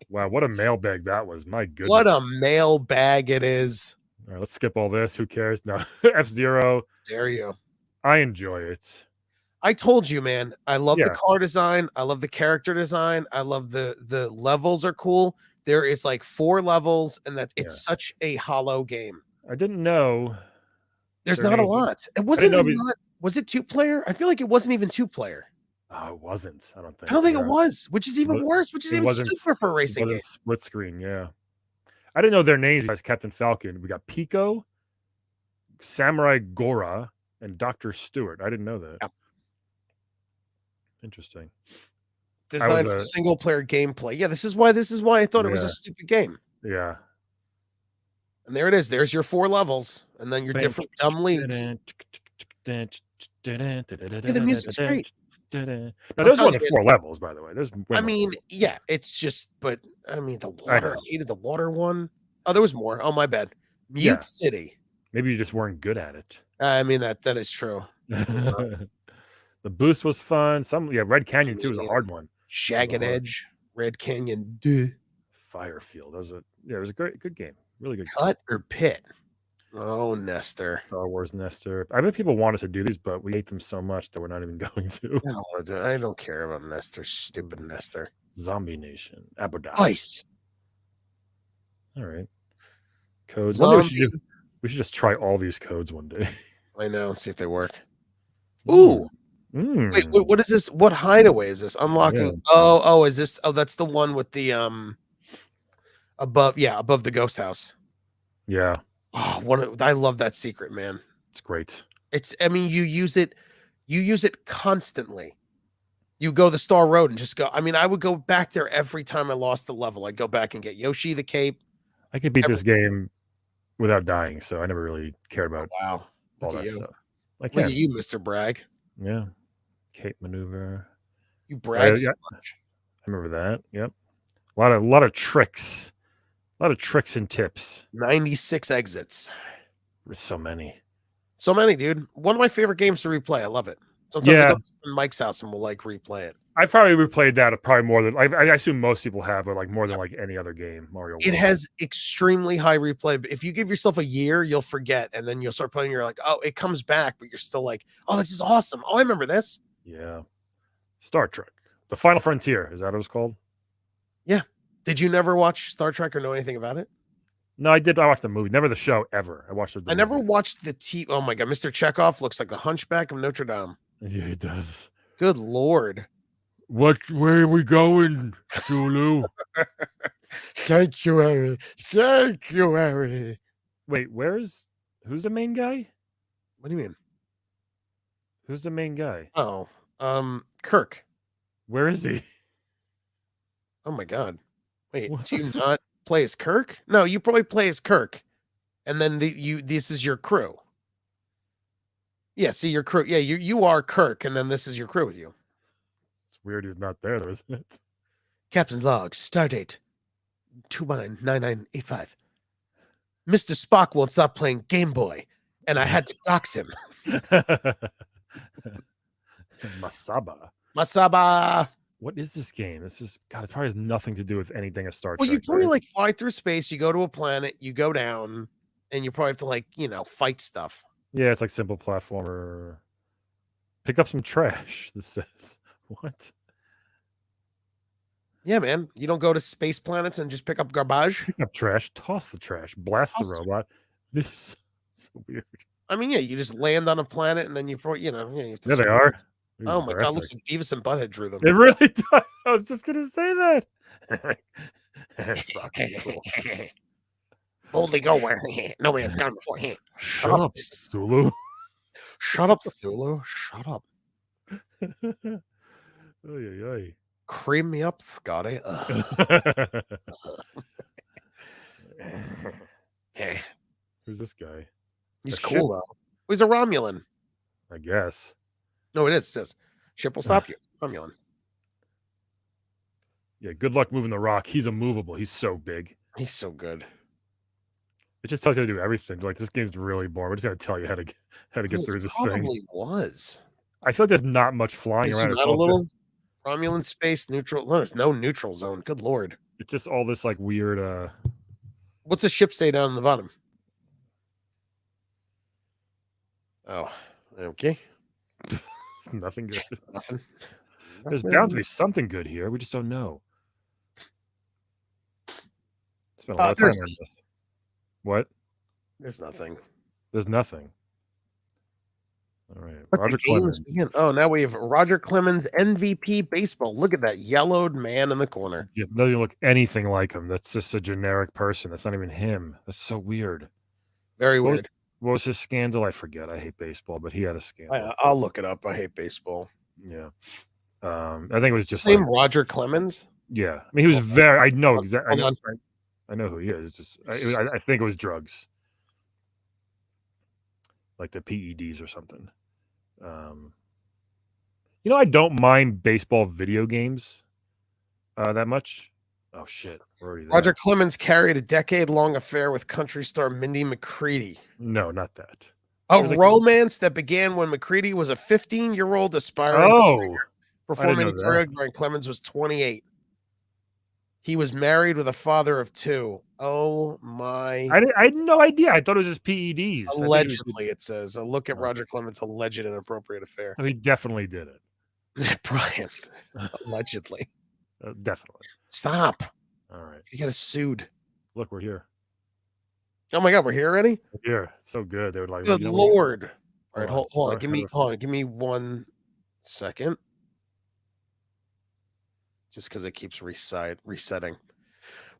Wow, what a mailbag that was. My goodness. What a mailbag it is. All right, let's skip all this. Who cares? No. F-Zero. Dare you. I enjoy it. I told you, man. I love the car design. I love the character design. I love the levels are cool. There is like 4 levels, and it's such a hollow game. I didn't know. There's not a lot. It wasn't. Was it 2-player? I feel like it wasn't even 2-player. Oh, it wasn't. I don't think. I don't think it was, which is even worse. Which is even super for racing. It wasn't split screen. Yeah, I didn't know their names as Captain Falcon. We got Pico, Samurai Gora, and Dr. Stewart. I didn't know that. Yeah. Interesting. Designed for single-player gameplay. Yeah, this is why I thought it was a stupid game. Yeah. And there it is. There's your 4 levels, and then your different dumb leads. Yeah, the music's great. Now, there's more than 4 levels, by the way. I mean, yeah, it's just, but I mean, the water. I hated the water one. Oh, there was more. Oh, my bad. Mute City. Maybe you just weren't good at it. I mean, that is true. The boost was fun. Red Canyon too was a hard one. Jagged Edge, Red Canyon, Firefield. It was a good game. Really good. Cut or Pit. Oh, Nestor. Star Wars Nestor. I bet people want us to do these, but we hate them so much that we're not even going to. I don't care about Nestor. Stupid Nestor. Zombie Nation. Abu Dhabi. Ice. All right. Codes. We should just try all these codes one day. I know. See if they work. Ooh. Wait, Mm, what is this? What hideaway is this? Unlocking. yeah, Oh, is this? Oh, that's the one with the above. Yeah, above the ghost house. yeah, Oh, I love that secret, man. it's great. It's. I mean, you use it constantly. You go the Star Road and just go. I mean, I would go back there every time I lost the level. I'd go back and get Yoshi the cape. I could beat Every, this game without dying, so I never really cared oh, about wow. all Look at that you. stuff. I Look can. at you, Mr. Bragg. Yeah. Cape maneuver. You Oh, brag so yeah, much. I remember that. Yep. A lot of tricks. A lot of tricks and tips. 96 exits. There's so many. So many, dude. One of my favorite games to replay. I love it. Sometimes I Yeah, go to Mike's house and we'll like replay it. I probably replayed that probably more than I assume most people have, but like more than like any other game, Mario It World. has extremely high replay. But if you give yourself a year, you'll forget, and then you'll start playing. You're like, oh, it comes back, but you're still like, oh, this is awesome. Oh, I remember this. Yeah. Star Trek. The Final Frontier. Is that what it was called? Yeah. Did you never watch Star Trek or know anything about it? No, I did. I watched the movie. Never the show ever. I watched the I never movies. watched the Oh my god, Mr. Chekhov looks like the Hunchback of Notre Dame. Yeah, it does. Good lord. Where are we going, Zulu? Sanctuary. Sanctuary. Wait, who's the main guy? What do you mean? Who's the main guy? Oh, Kirk. Where is he? Oh my god. Wait, What do the you fu- not play as Kirk? No, you probably play as Kirk. And then this is your crew. Yeah, see your crew. Yeah, you are Kirk, and then this is your crew with you. It's weird he's not there, though, isn't it? Captain's log, stardate 299985. Mr. Spock won't stop playing Game Boy, and I had to dox him. Masaba. Masaba. What is this game? This is God. It probably has nothing to do with anything of Star Well, Trek. you probably right? like fly through space, you go to a planet, you go down, and you probably have to like, fight stuff. Yeah, it's like simple platformer. Pick up some trash. This says what? Yeah, man. You don't go to space planets and just pick up garbage. Pick up trash. Toss the trash. Blast the Toss it. robot. This is so weird. I mean, yeah, you just land on a planet and then you probably, you have to Yeah, they are. Oh These my god, looks graphics. like Beavis and Butthead drew them. It really does. I was just gonna say that. Spock, cool. Boldly go where no man's gone before. Shut up, Sulu. Shut up, Thulu. Shut up. Oy, oy, oy. Cream me up, Scotty. Who's this guy? He's A cool ship? though. He's a Romulan. I guess. No, it is. It says ship will stop you. Romulan. Yeah, good luck moving the rock. He's immovable. He's so big. He's so good. It just tells you to do everything. Like this game's really boring. We're just gonna tell you how to get through this thing. Probably was. I feel like there's not much flying Is around. he It's not a all little just, Romulan space neutral? No, there's no neutral zone. Good lord. it's just all this like weird. What's the ship say down on the bottom? Oh, okay. Nothing good. Nothing. There's bound to be something good here. We just don't know. Spent a lot of time there's- on this. What? There's nothing. There's nothing. All right. Let the Roger games Clemens. begin. Oh, now we have Roger Clemens, MVP baseball. Look at that yellowed man in the corner. Yeah, doesn't look anything like him. That's just a generic person. That's not even him. That's so weird. Very What was, weird. what was his scandal? I forget. I hate baseball, but he had a scandal. I'll look it up. I hate baseball. Yeah. I think it was just Same like, Roger Clemens. yeah. I mean, he was very. I know exactly. Hold on. I know who he is. It's just I think it was drugs, like the PEDs or something. I don't mind baseball video games that much. Oh shit, we're already there. Roger Clemens carried a decade-long affair with country star Mindy McCready. No, not that. A There's like- romance that began when McCready was a 15-year-old aspiring Oh, singer, performing know in that. choreography when Clemens was 28. He was married with a father of 2. Oh my! I had no idea. I thought it was just PEDs. I think he was- Allegedly, it says. A look at Oh. Roger Clemens' alleged inappropriate affair. Oh, he definitely did it. Brian, allegedly. Definitely. Stop! All right. You got us sued. Look, we're here. Oh my God, we're here already. We're here. So good. They would like. Good you know, Lord! All right, Hold on, hold on. start Give me 1 second. Just because it keeps resetting.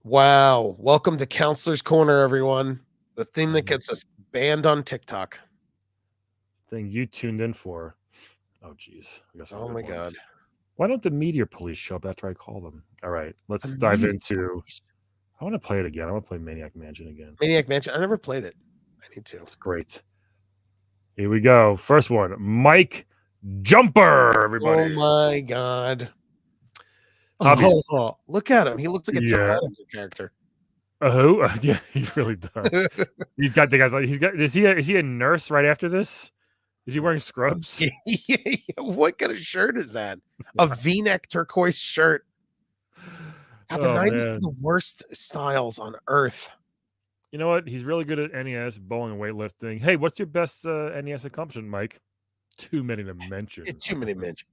Wow. Welcome to Counselor's Corner, everyone. The thing that gets us banned on TikTok. Thing you tuned in for. Oh, geez. Oh, my God. Why don't the media police show up after I call them? All right. Let's dive into... I want to play it again. I want to play Maniac Mansion again. Maniac Mansion? I never played it. I need to. It's great. Here we go. First one. Mike Jumper, everybody. Oh, my God. Oh, look at him. He looks like a Tom character. Who? Yeah, he really does. He's got the guys. He's got. Is he a nurse right after this? Is he wearing scrubs? What kind of shirt is that? A V-neck turquoise shirt. God, the 90s are the worst styles on earth. You know what? He's really good at NES, bowling, and weightlifting. Hey, what's your best NES accomplishment, Mike? Too many to mention. Too many to mention.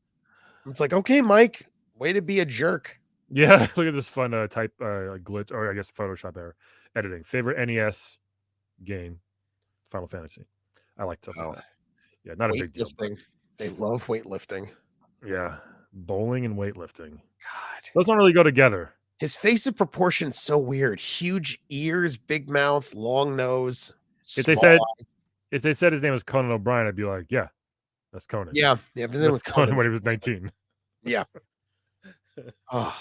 It's like, okay, Mike, way to be a jerk. Yeah, look at this fun type glitch, or I guess Photoshop error. Editing. Favorite NES game? Final Fantasy. I like stuff like that. Yeah, not a big deal. They love weightlifting. Yeah, bowling and weightlifting. God, those don't really go together. His face of proportion's so weird. Huge ears, big mouth, long nose. If they said his name was Conan O'Brien, I'd be like, yeah, that's Conan. Yeah. That's Conan when he was 19. Yeah. Oh,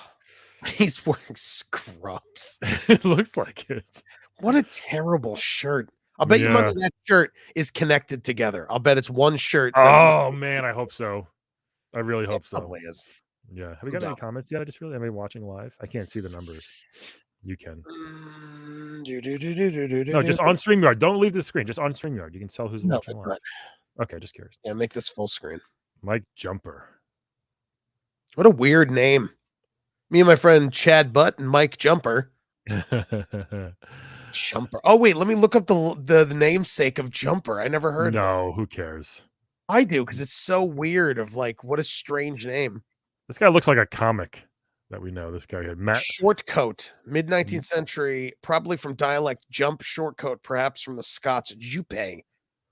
he's wearing scrubs. It looks like it. What a terrible shirt. I'll bet you money that shirt is connected together. I'll bet it's one shirt. Oh, man, I hope so. I really hope so. Probably is. Yeah. Have we got any comments yet? Anybody watching live? I can't see the numbers. You can. No, just on StreamYard. Don't leave the screen. Just on StreamYard. You can tell who's watching live. Okay, just curious. Yeah, make this full screen. Mike Jumper. What a weird name. Me and my friend Chad Butt and Mike Jumper. Jumper. Oh, wait, let me look up the namesake of Jumper. I never heard of it. Who cares? I do, because it's so weird of like, what a strange name. This guy looks like a comic that we know. This guy had Matt Shortcoat, mid-19th century, probably from dialect jump shortcoat, perhaps from the Scots jupe.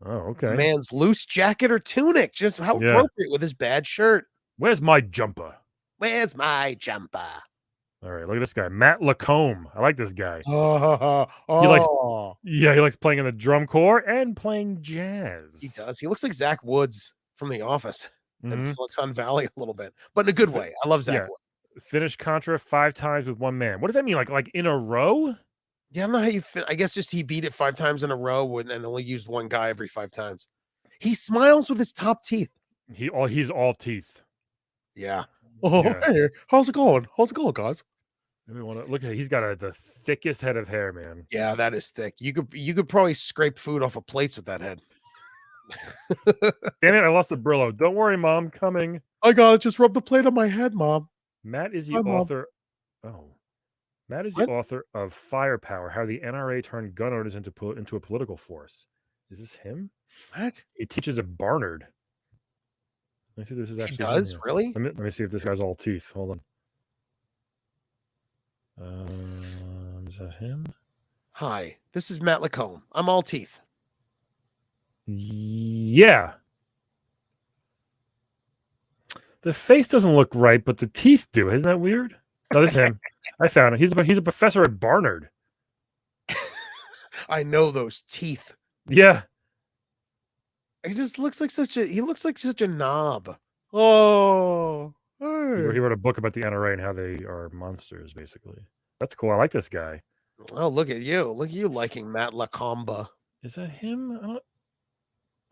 Oh, okay. Man's loose jacket or tunic. Just how appropriate with his bad shirt. Where's my jumper? Where's my jumper? All right, look at this guy, Matt Lacombe. I like this guy. He likes playing in the drum corps and playing jazz. He does. He looks like Zach Woods from The Office and Silicon Valley a little bit, but in a good way. I love Zach Woods. Finished Contra 5 times with one man. What does that mean? Like in a row? Yeah, I don't know how you I guess just he beat it 5 times in a row and only used one guy every 5 times. He smiles with his top teeth. He's all teeth. Yeah. Oh, hey, how's it going? How's it going, guys? Look at he's got the thickest head of hair, man. Yeah, that is thick. You could probably scrape food off of plates with that head. Damn it, I lost the Brillo. Don't worry, Mom, coming. I gotta just rub the plate on my head, Mom. Matt is the author. Matt is the author of Firepower: How the NRA Turned Gun Owners into a Political Force. Is this him? What? He teaches at Barnard. Let me see if this is actually. He does? Really? Let me see if this guy's all teeth. Hold on. Is that him? Hi, this is Matt Lacombe. I'm all teeth. Yeah. The face doesn't look right, but the teeth do. Isn't that weird? No, this is him. I found him. He's a professor at Barnard. I know those teeth. Yeah. He just looks like such a knob. Oh. He wrote a book about the NRA and how they are monsters, basically. That's cool. I like this guy. Oh, look at you. Look at you liking Matt Lacombe. Is that him?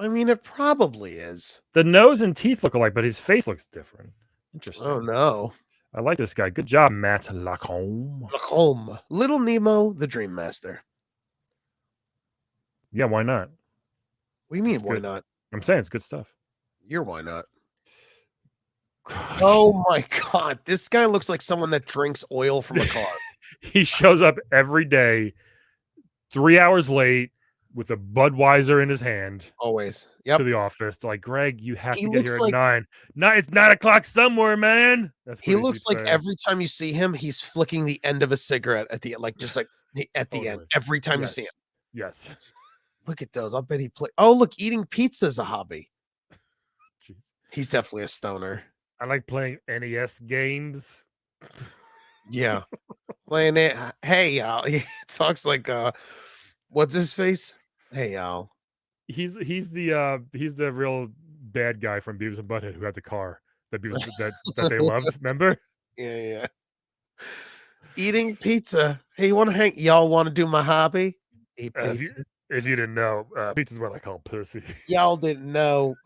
I mean, it probably is. The nose and teeth look alike, but his face looks different. Interesting. Oh, no. I like this guy. Good job, Matt Lacombe. Lacombe. Little Nemo, the Dream Master. Yeah, why not? What do you mean, why not? I'm saying it's good stuff. You're why not? Oh my God. This guy looks like someone that drinks oil from a car. He shows up every day, 3 hours late, with a Budweiser in his hand. Always. To the office. Like, Greg, you have to get here at 9. It's 9 o'clock somewhere, man. He looks like every time you see him, he's flicking the end of a cigarette at the end. Every time you see him. Yes. Look at those. I'll bet he play. Oh, look, eating pizza is a hobby. Jeez. He's definitely a stoner. I like playing NES games. Yeah. Playing it. Hey, y'all. He talks like, what's his face? Hey, y'all. He's the real bad guy from Beavis and Butthead who had the car that that they loved. Remember? Yeah, yeah. Eating pizza. Hey, y'all wanna do my hobby? Eat If you pizza. if you didn't know, pizza's what I call pussy. Y'all didn't know.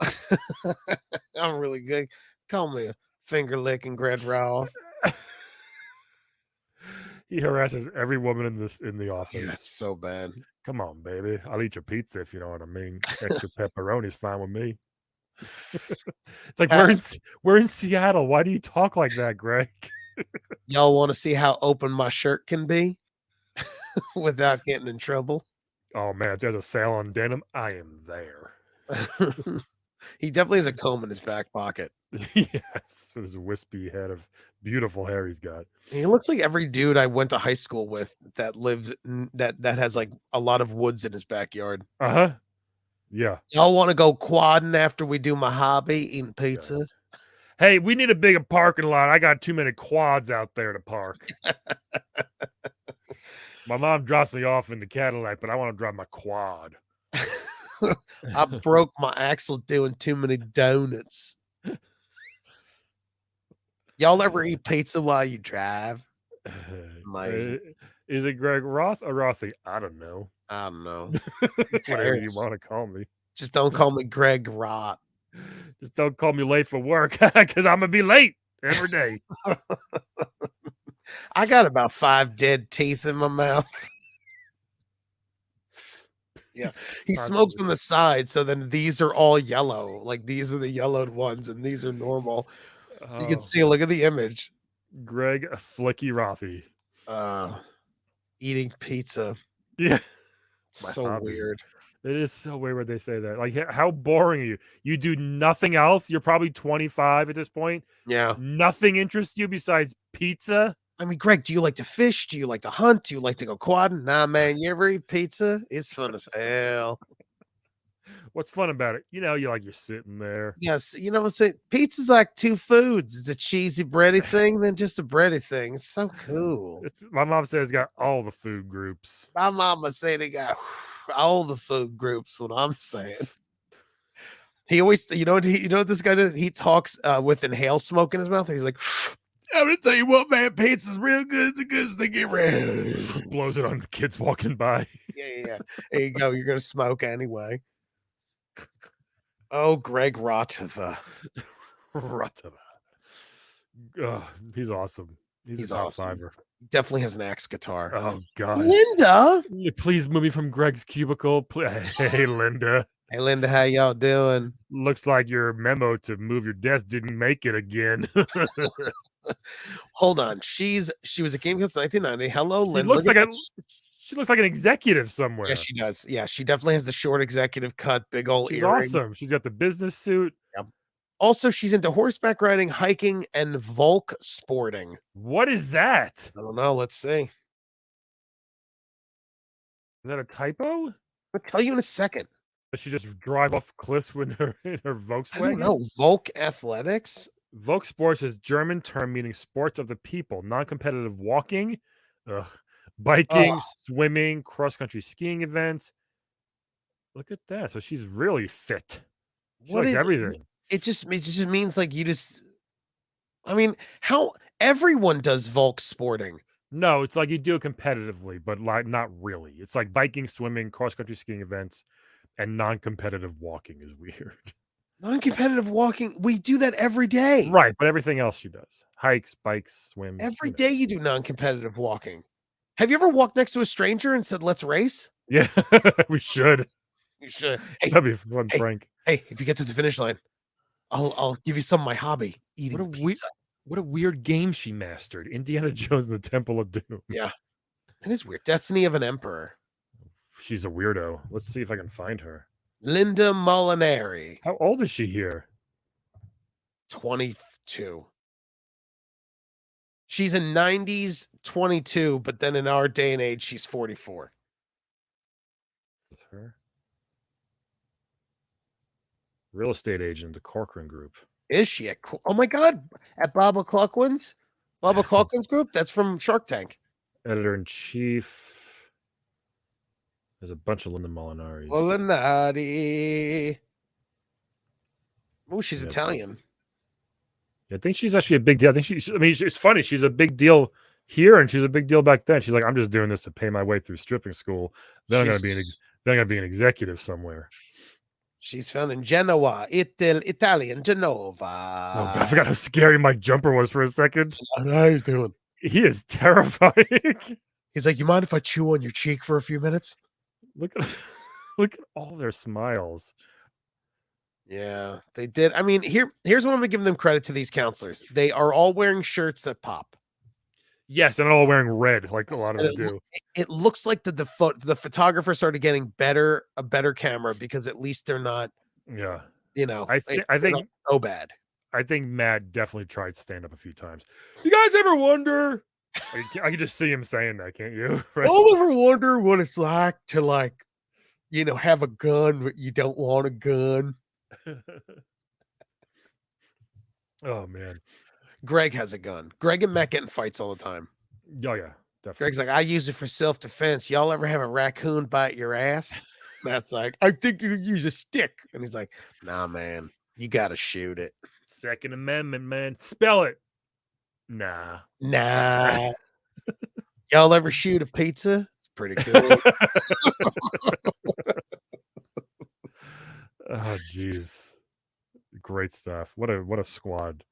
I'm really good. Call me a finger licking Greg Ralph. He harasses every woman in the Yeah, it's office. so bad. Come on, baby. I'll eat your pizza if you know what I mean. Extra pepperoni's fine with me. It's like Ha we're in Seattle. Why do you talk like that, Greg? Y'all wanna see how open my shirt can be without getting in trouble? Oh man, if there's a sale on denim, I am there. He definitely has a comb in his back pocket. Yes, with his wispy head of beautiful hair he's got. He looks like every dude I went to high school with that lives that has, like, a lot of woods in his backyard. Uh-huh. Yeah. Y'all wanna go quadding after we do my hobby, eating God. pizza? Hey, we need a bigger parking lot. I got too many quads out there to park. My mom drops me off in the Cadillac, but I want to drive my quad. I broke my axle doing too many donuts. Y'all ever eat pizza while you drive? Amazing. Is it Greg Roth or Rothy? I don't know. I don't know. Who Whatever you cares? want to call me. Just don't call me Greg Rot. Just don't call me late for work because I'm gonna be late every day. I got about 5 dead teeth in my mouth. Yeah. He smokes on the side, so then these are all yellow. Like, these are the yellowed ones, and these are normal. You can Oh, see look at the image. Greg Flicky Rothy. Uh, Eating pizza. Yeah, my So hobby. weird. It is so weird when they say that. Like, how boring are you? You do nothing else. You're probably 25 at this point. Yeah. Nothing interests you besides pizza. I mean, Greg, do you like to fish? Do you like to hunt? Do you like to go quadding? Nah, man. You ever eat pizza? It's fun as hell. What's fun about it? You're sitting there. Yes, you know what's it? Pizza's like 2 foods. It's a cheesy bready thing, then just a bready thing. It's so cool. It's my mom says it's got all the food groups. My mama said he got all the food groups, what I'm saying. He always you know what this guy does? He talks, with inhale smoke in his mouth, and he's like, "I'm gonna tell you what, man, pizza's real good. It's the goodest thing ever." Blows it on the kids walking by. Yeah, yeah, yeah. There you go. You're gonna smoke anyway. Oh, Greg Rotova. Rotava. He's awesome. He's a He's top awesome. fiver. Definitely has an axe guitar. Oh god. Linda. Please move me from Greg's cubicle. Hey Linda. Hey, Linda, how y'all doing? Looks like your memo to move your desk didn't make it again. Hold on. She was a Game Coast 1990. Hello, She Linda. looks Look like at a that. she looks like an executive Yeah, somewhere. she does. Yeah, she definitely has the short executive cut, big old She's earring. awesome. She's got the business suit. Yep. Also, she's into horseback riding, hiking, and Volk sporting. What is that? I don't know. Let's see. Is that a typo? I'll tell you in a second. Does she just drive off cliffs with her in her I don't Volkswagen? know. Volk athletics? Volkssports is German term meaning sports of the people, non-competitive walking, ugh, biking, Oh, swimming, cross-country skiing events. Look at that. So she's really fit. She what likes is everything. it just means like you just I mean, how everyone does Volk sporting. No, it's like you do it competitively, but like not really. It's like biking, swimming, cross-country skiing events, and non-competitive walking is weird. Non-competitive walking, we do that every day. Right, but everything else she does. Hikes, bikes, swims, Every day you do non-competitive walking. Have you ever walked next to a stranger and said, "Let's race"? Yeah, we should. You should. Hey, That'd be a fun hey, prank. hey, if you get to the finish line, I'll give you some of my hobby, eating pizza. What a weird game she mastered. Indiana Jones and the Temple of Doom. Yeah, that is weird. Destiny of an Emperor. She's a weirdo. Let's see if I can find her. Linda Molinari, How old is she here? 22. She's a 90s 22, but then in our day and age, she's 44. Is her? Real estate agent, the Corcoran Group. Is she? Oh my God! At Baba Cluckwin's group. That's from Shark Tank. Editor in chief. There's a bunch of Linda Molinari's. Molinari. Oh, she's Italian. I think she's actually a big deal. I think it's funny. She's a big deal here, and she's a big deal back then. She's like, I'm just doing this to pay my way through stripping school. Then I'm gonna be an executive somewhere. She's found in Genoa, Italian Genova. Oh God, I forgot how scary Mike Jumper was for a second. How he's doing? He is terrifying. He's like, you mind if I chew on your cheek for a few minutes? Look at all their smiles. Yeah, they did. I mean, here's what I'm gonna give them credit to these counselors. They are all wearing shirts that pop. Yes, and all wearing red, like a lot of them do. It looks like the photographer started getting a better camera because at least they're not. Yeah, I think so bad. I think Matt definitely tried stand up a few times. You guys ever wonder? I can just see him saying that, can't you? Right? I'll ever wonder what it's like to have a gun, but you don't want a gun. Oh man. Greg has a gun. Greg and Matt get in fights all the time. Oh yeah, definitely. Greg's like, I use it for self-defense. Y'all ever have a raccoon bite your ass? Matt's like, I think you can use a stick. And he's like, nah, man, you gotta shoot it. Second Amendment, man. Spell it. Nah. Y'all ever shoot a pizza? It's pretty cool. Oh jeez. Great stuff. What a squad.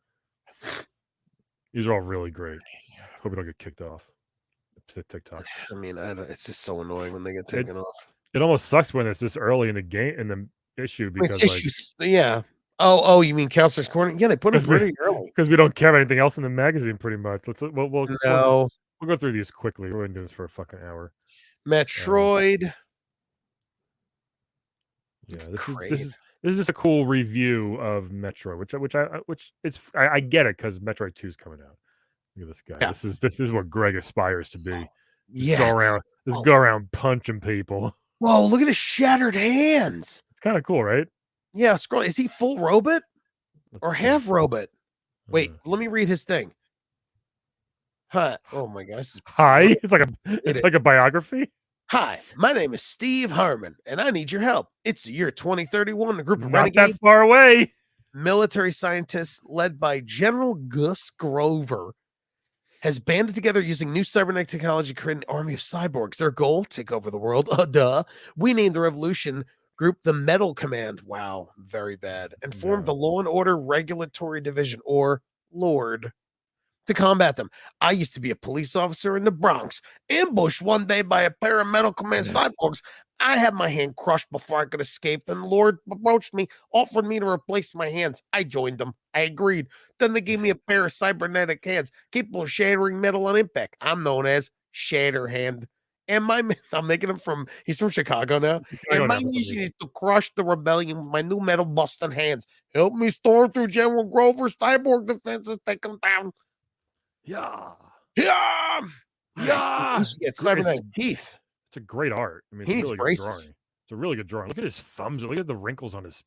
These are all really great. Hope we don't get kicked off TikTok. I mean, it's just so annoying when they get taken off. It almost sucks when it's this early in the game in the issue because yeah. Oh, you mean Counselor's Corner? Yeah, they put it pretty early because we don't care about anything else in the magazine. Pretty much. We'll go through these quickly. We're gonna do this for a fucking hour. Metroid. Yeah, this is just a cool review of Metroid, which I get it because Metroid 2 is coming out. Look at this guy. Yeah. This is what Greg aspires to be. Go around punching people. Whoa, look at his shattered hands. It's kind of cool, right? Yeah, scroll. Is he full robot or half robot? Wait, let me read his thing. Hi. Oh my gosh. Hi. It's like a biography. Hi, my name is Steve Harmon, and I need your help. It's the year 2031. A group of not that far away military scientists led by General Gus Grover has banded together using new cybernetic technology to create an army of cyborgs. Their goal, take over the world. We named the revolution group the Metal Command. Wow, very bad. And formed the Law and Order Regulatory Division, or LORD, to combat them. I used to be a police officer in the Bronx, ambushed one day by a pair of Metal Command cyborgs. I had my hand crushed before I could escape, and Lord approached me, offered me to replace my hands. I joined them. I agreed. Then they gave me a pair of cybernetic hands, capable of shattering metal on impact. I'm known as Shatterhand. And I'm making him he's from Chicago now. And my mission is to crush the rebellion with my new metal busting hands. Help me storm through General Grover's cyborg defenses, take them down. Yeah. It's cybernetic teeth. It's a great art. I mean, he needs braces. Drawing. It's a really good drawing. Look at his thumbs. Look at the wrinkles on his.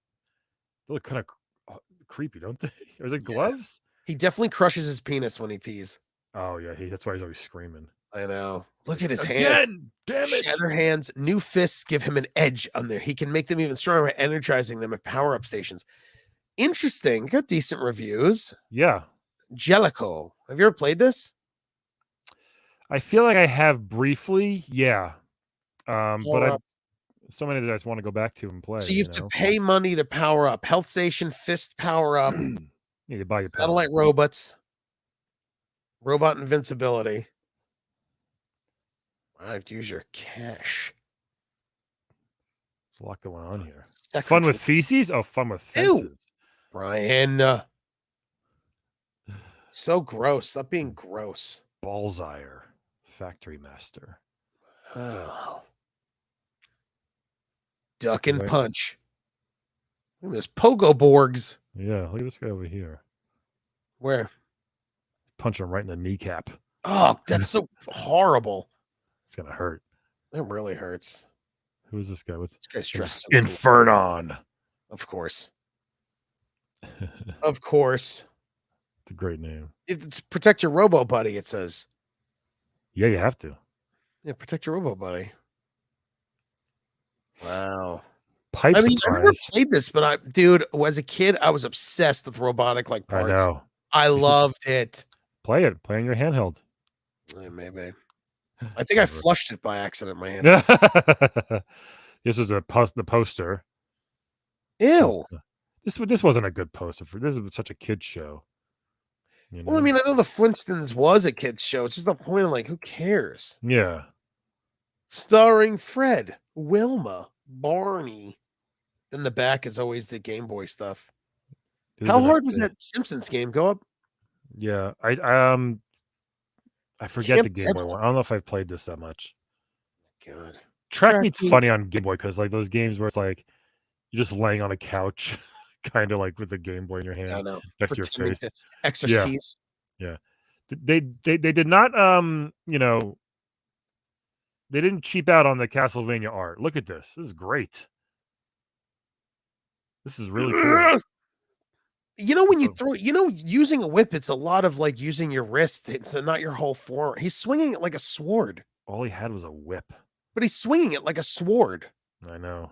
They look kind of creepy, don't they? Or is it gloves? He definitely crushes his penis when he pees. Oh yeah, that's why he's always screaming. I know. Look at his hands. Damn it! Shatter hands. New fists give him an edge on there. He can make them even stronger by energizing them at power-up stations. Interesting. Got decent reviews. Yeah. Jellicoe. Have you ever played this? I feel like I have briefly. Yeah. But so many that I just want to go back to and play. So you have to pay money to power up. Health station, fist power up. You to buy your satellite robots. Robot invincibility. I have to use your cash. There's a lot going on here. Fun with feces? Oh, fun with fences. Ew. Brian. So gross. Stop being gross. Ballsire. Factory Master. Oh. Duck and punch. Look at this. Pogo Borgs. Yeah, look at this guy over here. Where? Punch him right in the kneecap. Oh, that's so horrible. It's gonna hurt. It really hurts. Who is this guy with? This guy's dressed Infernon. Of course. Of course. It's a great name. It's protect your Robo Buddy, it says. Yeah, you have to. Yeah, protect your Robo Buddy. Wow. Pipe I mean, I never surprise. played this, but dude, as a kid, I was obsessed with robotic like I parts. know. I You should loved it. play it. Play on your handheld. Maybe. I think I flushed it by accident in my hand. This was the poster. Ew. This wasn't a good poster for this. Was such a kid show. You know? Well, I mean, I know the Flintstones was a kid's show. It's just the point of like, who cares? Yeah. Starring Fred, Wilma, Barney. Then the back is always the Game Boy stuff. How hard was that Simpsons game? Go up. Yeah, I forget Camp the Game Boy Deadly. one. I don't know if I've played this that much. God. Track Meet's funny on Game Boy because like those games where it's like you're just laying on a couch, kind of like with the Game Boy in your hand I know. next to your face. Exercise. Yeah. They did not you know, they didn't cheap out on the Castlevania art. Look at this. This is great. This is really cool. You know, when you throw, using a whip, it's a lot of like using your wrist. It's not your whole form. He's swinging it like a sword. All he had was a whip. But he's swinging it like a sword. I know.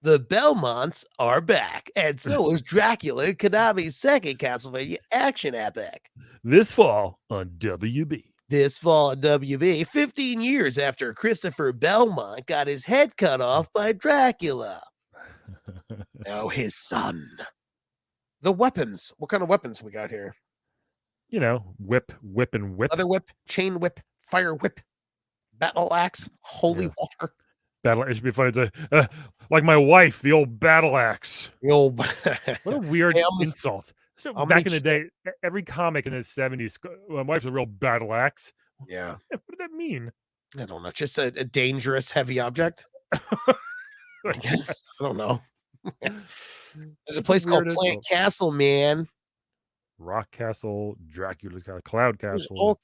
The Belmonts are back, and so is Dracula, Konami's second Castlevania action epic. This fall on WB. This fall on WB, 15 years after Christopher Belmont got his head cut off by Dracula. Now his son. The weapons. What kind of weapons we got here? You know, whip, and whip. Leather whip, chain whip, fire whip, battle axe, holy water. Battle. It should be funny to like my wife, the old battle axe. The old. What a weird insult. Back in the day, every comic in the 70s, my wife's a real battle axe. Yeah. What did that mean? I don't know. Just a dangerous, heavy object. I guess. I don't know. There's a place called Plant Castle, man. Rock Castle, Dracula's Castle, Cloud Castle.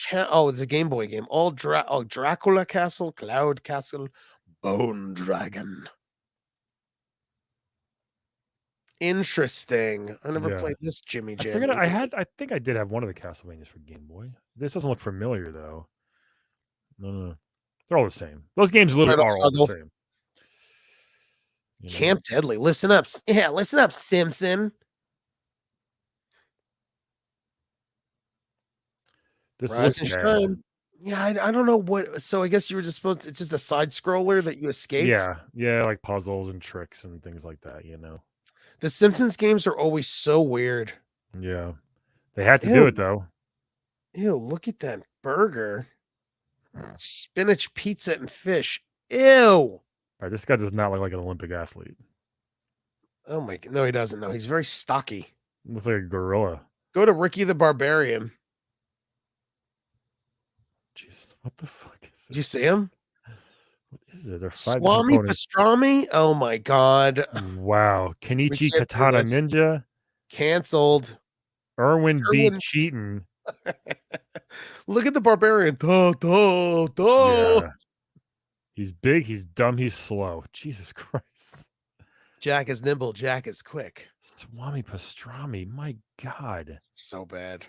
It's a Game Boy game. Dracula Castle, Cloud Castle, Bone Dragon. Interesting. I never played this Jimmy Jam. I think I did have one of the Castlevanias for Game Boy. This doesn't look familiar though. No. They're all the same. Those games literally are all the same. Camp Deadly. Listen up. Yeah, listen up, Simpson. This looks bad. Yeah, I don't know what. So I guess you were just supposed to, it's just a side scroller that you escaped. Yeah, like puzzles and tricks and things like that, you know. The Simpsons games are always so weird. Yeah. They had to do it though. Ew, look at that burger. Spinach pizza and fish. Ew. All right, this guy does not look like an Olympic athlete. Oh my god. No, he doesn't. No, he's very stocky. Looks like a gorilla. Go to Ricky the Barbarian. Jesus, what the fuck is it? Did you see him? What is it? They're 5 Swami Pastrami? Oh my god. Wow. Kenichi Katana Ninja. Canceled. Erwin B. Cheaton. Look at the Barbarian. Yeah. He's big, he's dumb, he's slow. Jesus Christ. Jack is nimble, Jack is quick. Swami Pastrami, my God. So bad.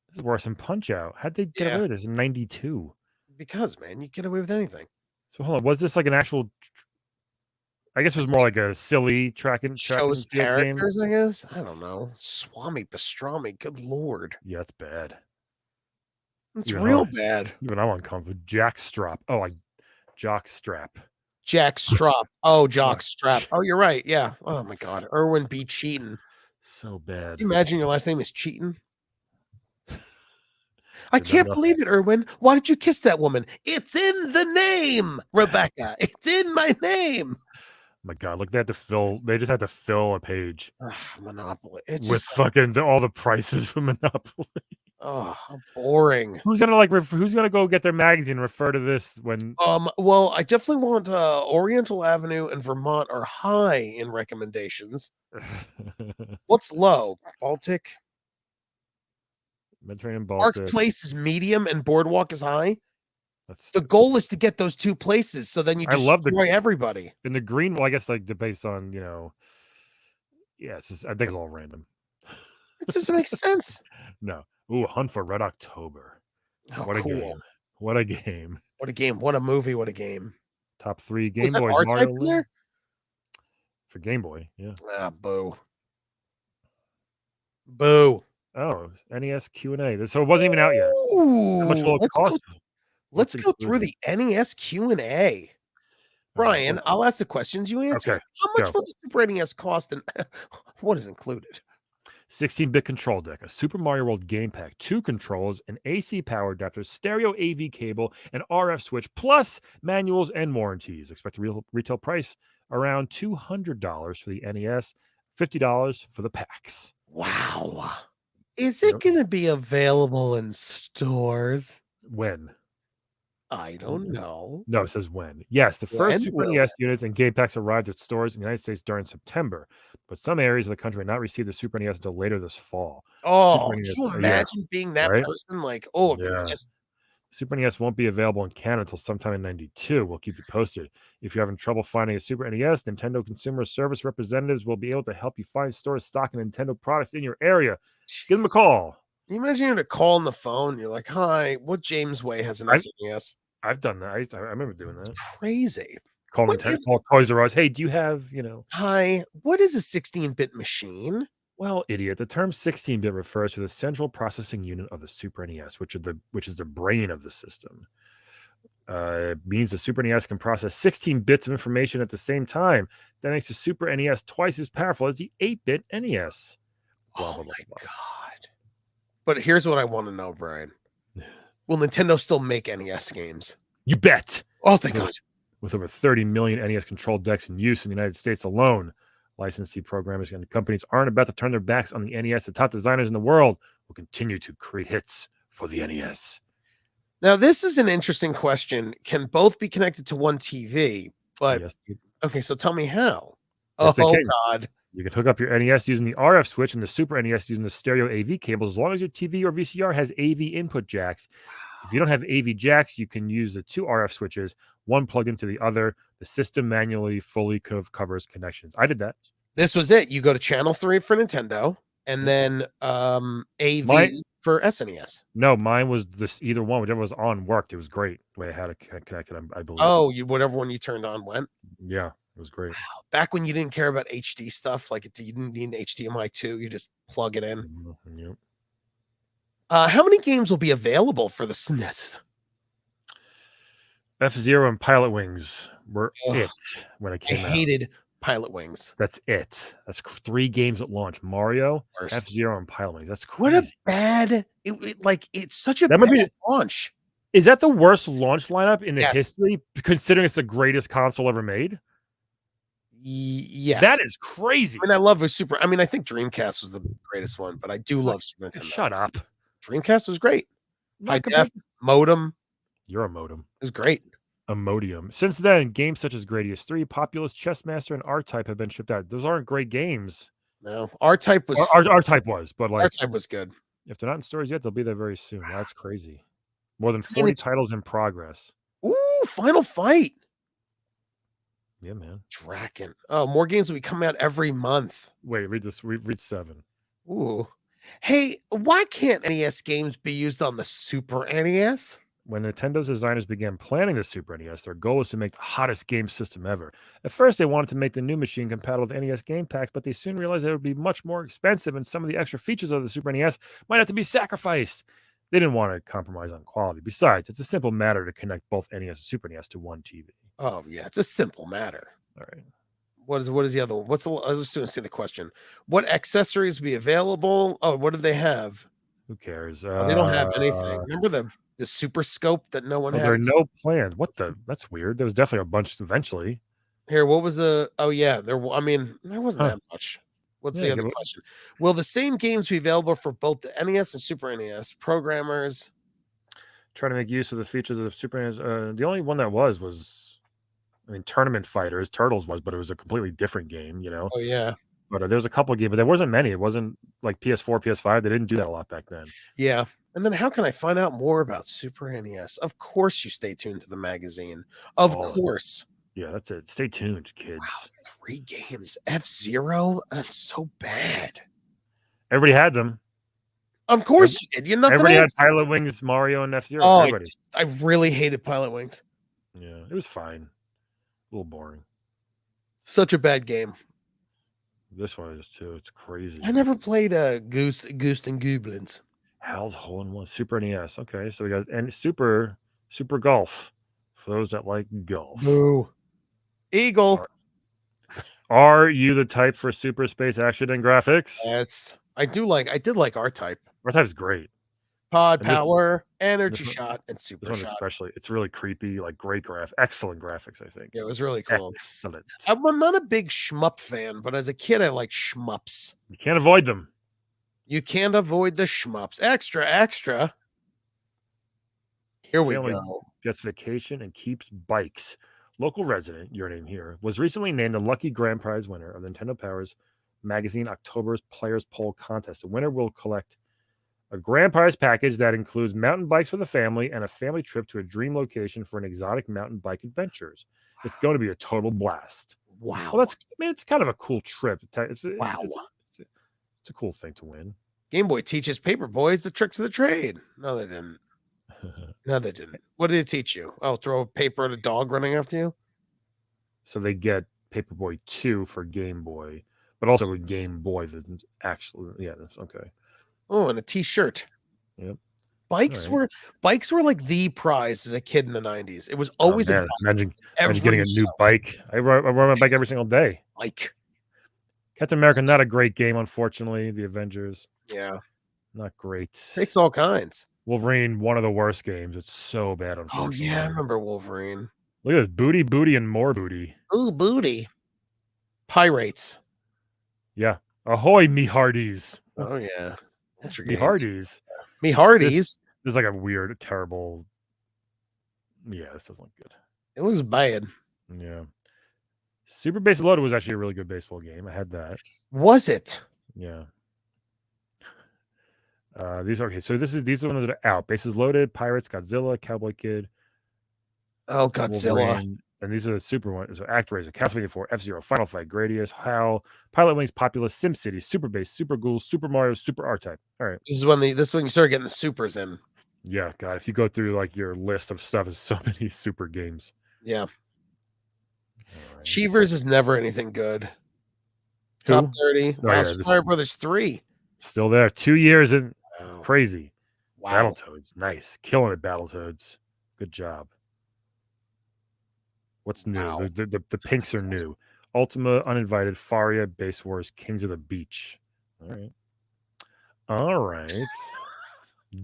This is worse than Punch-Out. How'd they get away with this in 92? Because, man, you get away with anything. So hold on, was this like an actual... I guess it was more like a silly track and shows characters, game? I guess? I don't know. Swami Pastrami, good lord. Yeah, it's bad. It's real bad. Even I'm uncomfortable. Jackstrap. Oh, like Jockstrap. Jackstrap. Oh, Jockstrap. Oh, you're right. Yeah. Oh my God. Erwin B. Cheaton. So bad. Can you imagine your last name is Cheaton? I can't believe it, Erwin. Why did you kiss that woman? It's in the name, Rebecca. It's in my name. My God, look, they had to fill. They just had to fill a page. Monopoly. It's with fucking all the prices for Monopoly. Oh, how boring. Who's gonna go get their magazine and refer to this when? Well, I definitely want Oriental Avenue and Vermont are high in recommendations. What's low? Baltic. Mediterranean, Baltic. Park Place is medium and Boardwalk is high. The goal is to get those two places, so then you destroy everybody. In the green, well, I guess like based on yeah, it's just I think it's all random. It doesn't make sense. No. Ooh, Hunt for Red October. Oh, What a cool. game. What a game. What a game. What a movie. What a game. Top 3 Was Game that Boys, R-Type Mario in Land there? for Game Boy, yeah. Ah, boo. Boo. Oh, NES Q&A. So it wasn't even out yet. How much Ooh, will it cost? let's What's go through included? the NES Q&A. Brian, Well, I'll ask the questions, you answer. okay, How much go. will the Super NES cost and what is included? 16-bit control deck, a Super Mario World game pack, 2 controls, an AC power adapter, stereo AV cable, an RF switch, plus manuals and warranties. Expect retail price around $200 for the NES, $50 for the packs. Wow. Is Yep. it gonna be available in stores? When? I don't know. No, it says when. Yes, the first When Super will NES units and game packs arrived at stores in the United States during September, but some areas of the country may not receive the Super NES until later this fall. Oh, Super can NES, you yeah, imagine being that right? person? Like, oh, Yeah. just Super NES won't be available in Canada until sometime in '92. We'll keep you posted. If you're having trouble finding a Super NES, Nintendo Consumer Service representatives will be able to help you find stores stocking Nintendo products in your area. Give them a jeez. call. Can you imagine having to call on the phone? You're like, "Hi, what James Way has an I've SNES?" I've done that. I remember doing It's that. crazy. Call What Nintendo, is call Toys R Us. Hey, do you have, Hi, what is a 16-bit machine? Well, idiot. The term 16-bit refers to the central processing unit of the Super NES, which is the brain of the system. It means the Super NES can process 16 bits of information at the same time. That makes the Super NES twice as powerful as the 8-bit NES. Blah Oh blah blah my blah. god. But here's what I wanna know, Brian. Will Nintendo still make NES games? You bet. Oh, thank With over, God. with over 30 million NES controlled decks in use in the United States alone, licensee programmers and companies aren't about to turn their backs on the NES. The top designers in the world will continue to create hits for the NES. Now, this is an interesting question. Can both be connected to one TV? But Yes, okay, so tell me how. yes, they Oh can. god. You can hook up your NES using the RF switch and the Super NES using the stereo AV cables as long as your TV or VCR has AV input jacks. If you don't have AV jacks, you can use the 2 RF switches, one plugged into the other. The system manually fully covers connections. I did that. This was it. You go to channel 3 for Nintendo and Yep. then AV My for SNES. No, mine was this either one, whichever was on worked. It was great the way I had it connected, I believe. Oh, you whatever one you turned on went. Yeah, it was great. Back when you didn't care about HD stuff, like you didn't need an HDMI 2, you just plug it in. Yep. How many games will be available for the SNES? F-Zero and Pilot Wings were Ugh, it when it I came out. hated Pilot Wings. That's it. That's 3 games at launch. Mario, Worst. F-Zero, and Pilot Wings. That's What a crazy. bad it's such a That might bad be launch. Is that the worst launch lineup in the Yes. history, considering it's the greatest console ever made? Yes. That is crazy. I mean, I love a Super I mean, I think Dreamcast was the greatest one, but I do love Super Nintendo. Shut up. Dreamcast was great. High Not def, compared modem. You're a modem. It was great. A modium. Since then, games such as Gradius 3, Populous, Chessmaster, and R-Type have been shipped out. Those aren't great games. No, R-Type was R-Type was, but like R-Type was good. if they're not in stores yet, they'll be there very soon. That's crazy. More than I mean, 40 it's titles in progress. Ooh, Final Fight. Yeah, man. Draken. Oh, more games will be coming out every month. Wait, read this. Read 7. Ooh. Hey, why can't NES games be used on the Super NES? When Nintendo's designers began planning the Super NES, their goal was to make the hottest game system ever. At first, they wanted to make the new machine compatible with NES game packs, but they soon realized it would be much more expensive and some of the extra features of the Super NES might have to be sacrificed. They didn't want to compromise on quality. Besides, it's a simple matter to connect both NES and Super NES to one TV. Oh, yeah, it's a simple matter. All right. What is the other one? What's the I was just going to say the question. What accessories be available? Oh, what do they have? Who cares? Oh, they don't have anything. Remember the Super Scope that no one Oh, had? there are no plans. What the? That's weird. There was definitely a bunch eventually. Here, what was the Oh yeah, I mean, there wasn't Huh. that much. What's Yeah, the other question? Will the same games be available for both the NES and Super NES? Programmers. Trying to make use of the features of Super NES. The only one that was, I mean, Tournament Fighters, Turtles was, but it was a completely different game, Oh yeah. But there was a couple of games, but there wasn't many. It wasn't like PS4, PS5. They didn't do that a lot back then. Yeah. And then how can I find out more about Super NES? Of course you stay tuned to the magazine. Of course. Yeah, that's it. Stay tuned, kids. Wow, 3 games. F-Zero? That's so bad. Everybody had them. Of course you did. You're nothing Everybody had else. Pilot Wings, Mario, and F-Zero. Oh, Everybody. I really hated Pilot Wings. Yeah, it was fine. A little boring. Such a bad game. This one is too. It's crazy. I never played Goose and Goblins. Hal's Hole in One Super NES. Okay, so we got and Super Golf for those that like golf. Boo. Eagle. Are you the type for super space action and graphics? Yes, I did like R-Type. R-Type's great. Pod And this- Power, Energy this Shot, and Super This one Shot. especially, it's really creepy, like great excellent graphics, I think. Yeah, it was really cool. Excellent. I'm not a big shmup fan, but as a kid, I like shmups. You can't avoid them. You can't avoid the shmups. Extra. Here we Family go. Gets vacation and keeps bikes. Local resident, your name here, was recently named the lucky grand prize winner of the Nintendo Powers Magazine October's Players Poll Contest. The winner will collect a grand prize package that includes mountain bikes for the family and a family trip to a dream location for an exotic mountain bike adventures. It's going to be a total blast. Wow. Well, it's kind of a cool trip. It's a cool thing to win. Game Boy teaches paper boys the tricks of the trade. No, they didn't. No, they didn't. What did it teach you? Oh, throw a paper at a dog running after you? So they get Paperboy 2 for Game Boy, but also with Game Boy that's actually, yeah, that's okay. Oh, and a t-shirt. Yep. Bikes were like the prize as a kid in the 90s. It was always a imagine getting a new bike. I ride my bike every single day. Bike. Captain America, not a great game, unfortunately. The Avengers. Yeah. Not great. Takes all kinds. Wolverine, one of the worst games. It's so bad, unfortunately. Oh, yeah, I remember Wolverine. Look at this. Booty, and more booty. Ooh, booty. Pirates. Yeah. Ahoy, me hearties. Oh, yeah. What's your me hearties. Me hearties. There's like a weird, terrible. Yeah, this doesn't look good. It looks bad. Yeah. Super Base Loaded was actually a really good baseball game. I had that. Was it? Yeah. These are okay. So these are the ones that are out. Bases Loaded, Pirates, Godzilla, Cowboy Kid. Oh, Godzilla. Wolverine. And these are the super ones. So ActRaiser, Castlevania 4, F-Zero, Final Fight, Gradius, HAL, Pilot Wings, Populous, SimCity, Super Base, Super Ghouls, Super Mario, Super R-Type. All right. This is when you start getting the supers in. Yeah, God. If you go through like your list of stuff, there's so many super games. Yeah. Right. Cheevers is never anything good. Who? Top 30. Oh, Wow, Mario Brothers 3. Still there. 2 years in. Wow. Crazy. Wow. Battletoads. Nice. Killing it, Battletoads. Good job. What's new? Wow. The pinks are new. Ultima, Uninvited, Faria, Base Wars, Kings of the Beach. All right.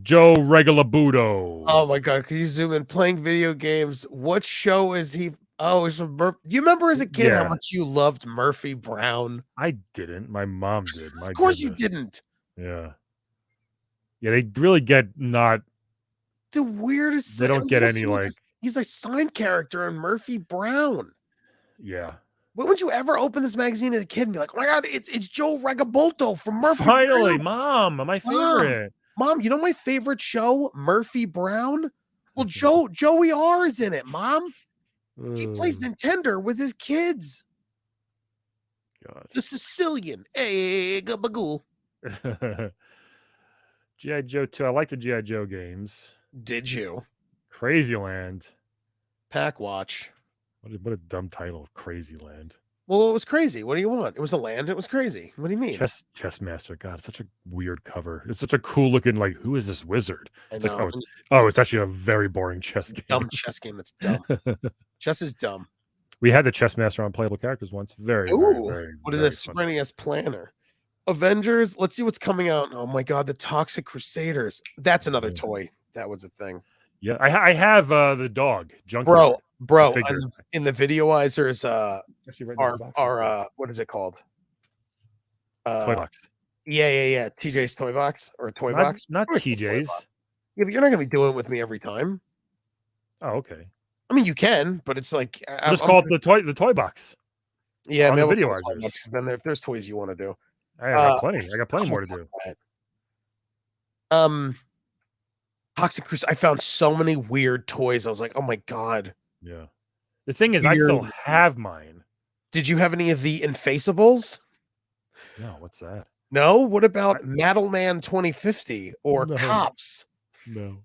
Joe Regalabudo. Oh my God. Can you zoom in? Playing video games. What show is he? Oh, it's from You remember as a kid how much you loved Murphy Brown? I didn't. My mom did. Of course you didn't. Yeah. Yeah, they really get not the weirdest. They don't get any like. He's a side character in Murphy Brown. Yeah. When would you ever open this magazine as a kid and be like, "Oh my God, it's Joe Regabulto from Murphy"? Finally, Brown. Mom, my favorite. Mom, you know my favorite show, Murphy Brown. Well, Joey R is in it. Mom, he plays Nintendo with his kids. Gosh. The Sicilian, hey, gabagool. G.I. Joe 2. I like the G.I. Joe games. Did you? Crazy Land. Pack Watch. What a dumb title, Crazy Land. Well, it was crazy. What do you want? It was a land. It was crazy. What do you mean? Chess Master. God, it's such a weird cover. It's such a cool looking, like, who is this wizard? It's like, it's actually a very boring chess game. Dumb chess game that's dumb. Chess is dumb. We had the Chess Master on Playable Characters once. Very, what is this? Super NES Planner. Avengers. Let's see what's coming out. Oh my God, the Toxic Crusaders. That's another toy. That was a thing. Yeah, I have the dog, Junkyard. Bro, in the Videoizers, what is it called? Toy box. Yeah. TJ's Toy Box or Toy Box. Not TJ's. Yeah, but you're not gonna be doing it with me every time. Oh, okay. I mean, you can, but it's like just call it the toy box. Yeah, the Videoizers. Because then if there's toys you want to do, I got plenty. I got plenty more to do. Toxic Crusader. I found so many weird toys. I was like, oh my God. Yeah. The thing is, I still have mine. Did you have any of the Infaceables? No, what's that? No, what about Madelman 2050 or No. Cops? No.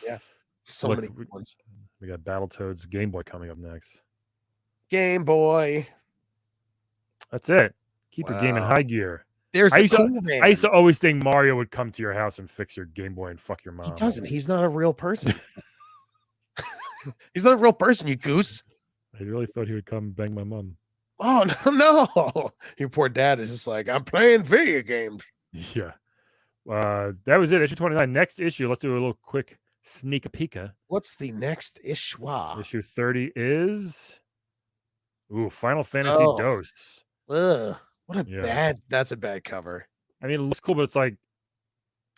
Yeah. So Look, many good ones. we got Battletoads Game Boy coming up next. Game Boy. That's it. Keep your game in Wow. high gear. There's I the used, to, cool I used man. to always think Mario would come to your house and fix your Game Boy and fuck your mom. He doesn't. He's not a real person. He's not a real person, you goose. I really thought he would come bang my mom. Oh, no. Your poor dad is just like, I'm playing video games. Yeah. That was it. Issue 29. Next issue, let's do a little quick sneak a peek. What's the next issue? Issue 30 is Final Fantasy Oh. Dose. Ugh. That's a bad cover. I mean, it looks cool, but it's like,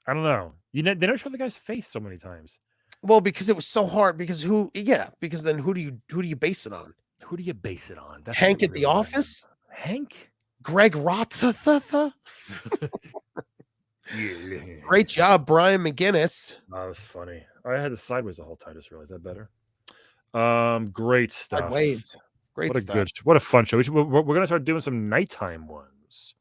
I don't know. They never show the guy's face so many times. Well, because it was so hard. Because then who do you base it on? Who do you base it on? That's Hank what at really the office? Hank? Greg Rotha? Yeah. Great job, Brian McGinnis. That was funny. I had the sideways the whole time. Just realized that better. Great stuff. Sideways. Great What a stuff. what a fun show. We're gonna start doing some nighttime ones.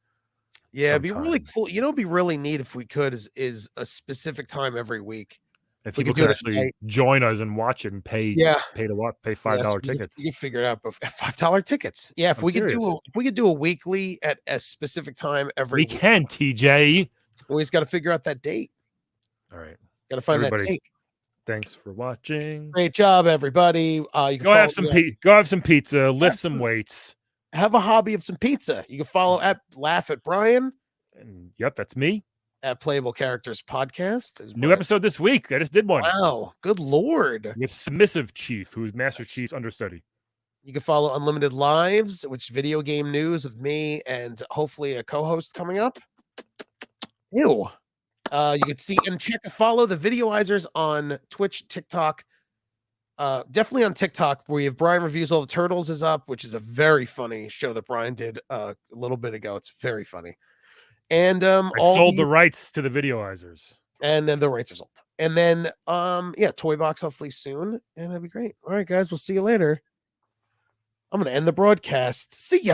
Yeah, it'd be really sometime. cool. You know, it'd be really neat if we could is a specific time every week. If we people could do could it at actually night. join us and watch it and pay to what? Pay $5 tickets. You figure it out, but $5 tickets. Yeah, if I'm we serious. could do a weekly at a specific time every We week. can, TJ. We just got to figure out that date. All right. Got to find that Everybody, date. Thanks for watching. Great job, everybody. You can Go have some pizza, lift some weights. Have a hobby of some pizza. You can follow at Laugh at Brian. And yep, that's me. At Playable Characters Podcast. New episode this week. I just did one. Wow, good lord. With Submissive Chief, who's Master Chief's understudy. You can follow Unlimited Lives, which video game news with me and hopefully a co-host coming up. Ew. You can see and follow the Videoizers on Twitch, TikTok. Definitely on TikTok, where you have Brian Reviews All the Turtles is up, which is a very funny show that Brian did a little bit ago. It's very funny. And I sold the rights to the Videoizers. And then the rights are sold. And then Toy Box hopefully soon. And that'd be great. All right, guys, we'll see you later. I'm gonna end the broadcast. See ya.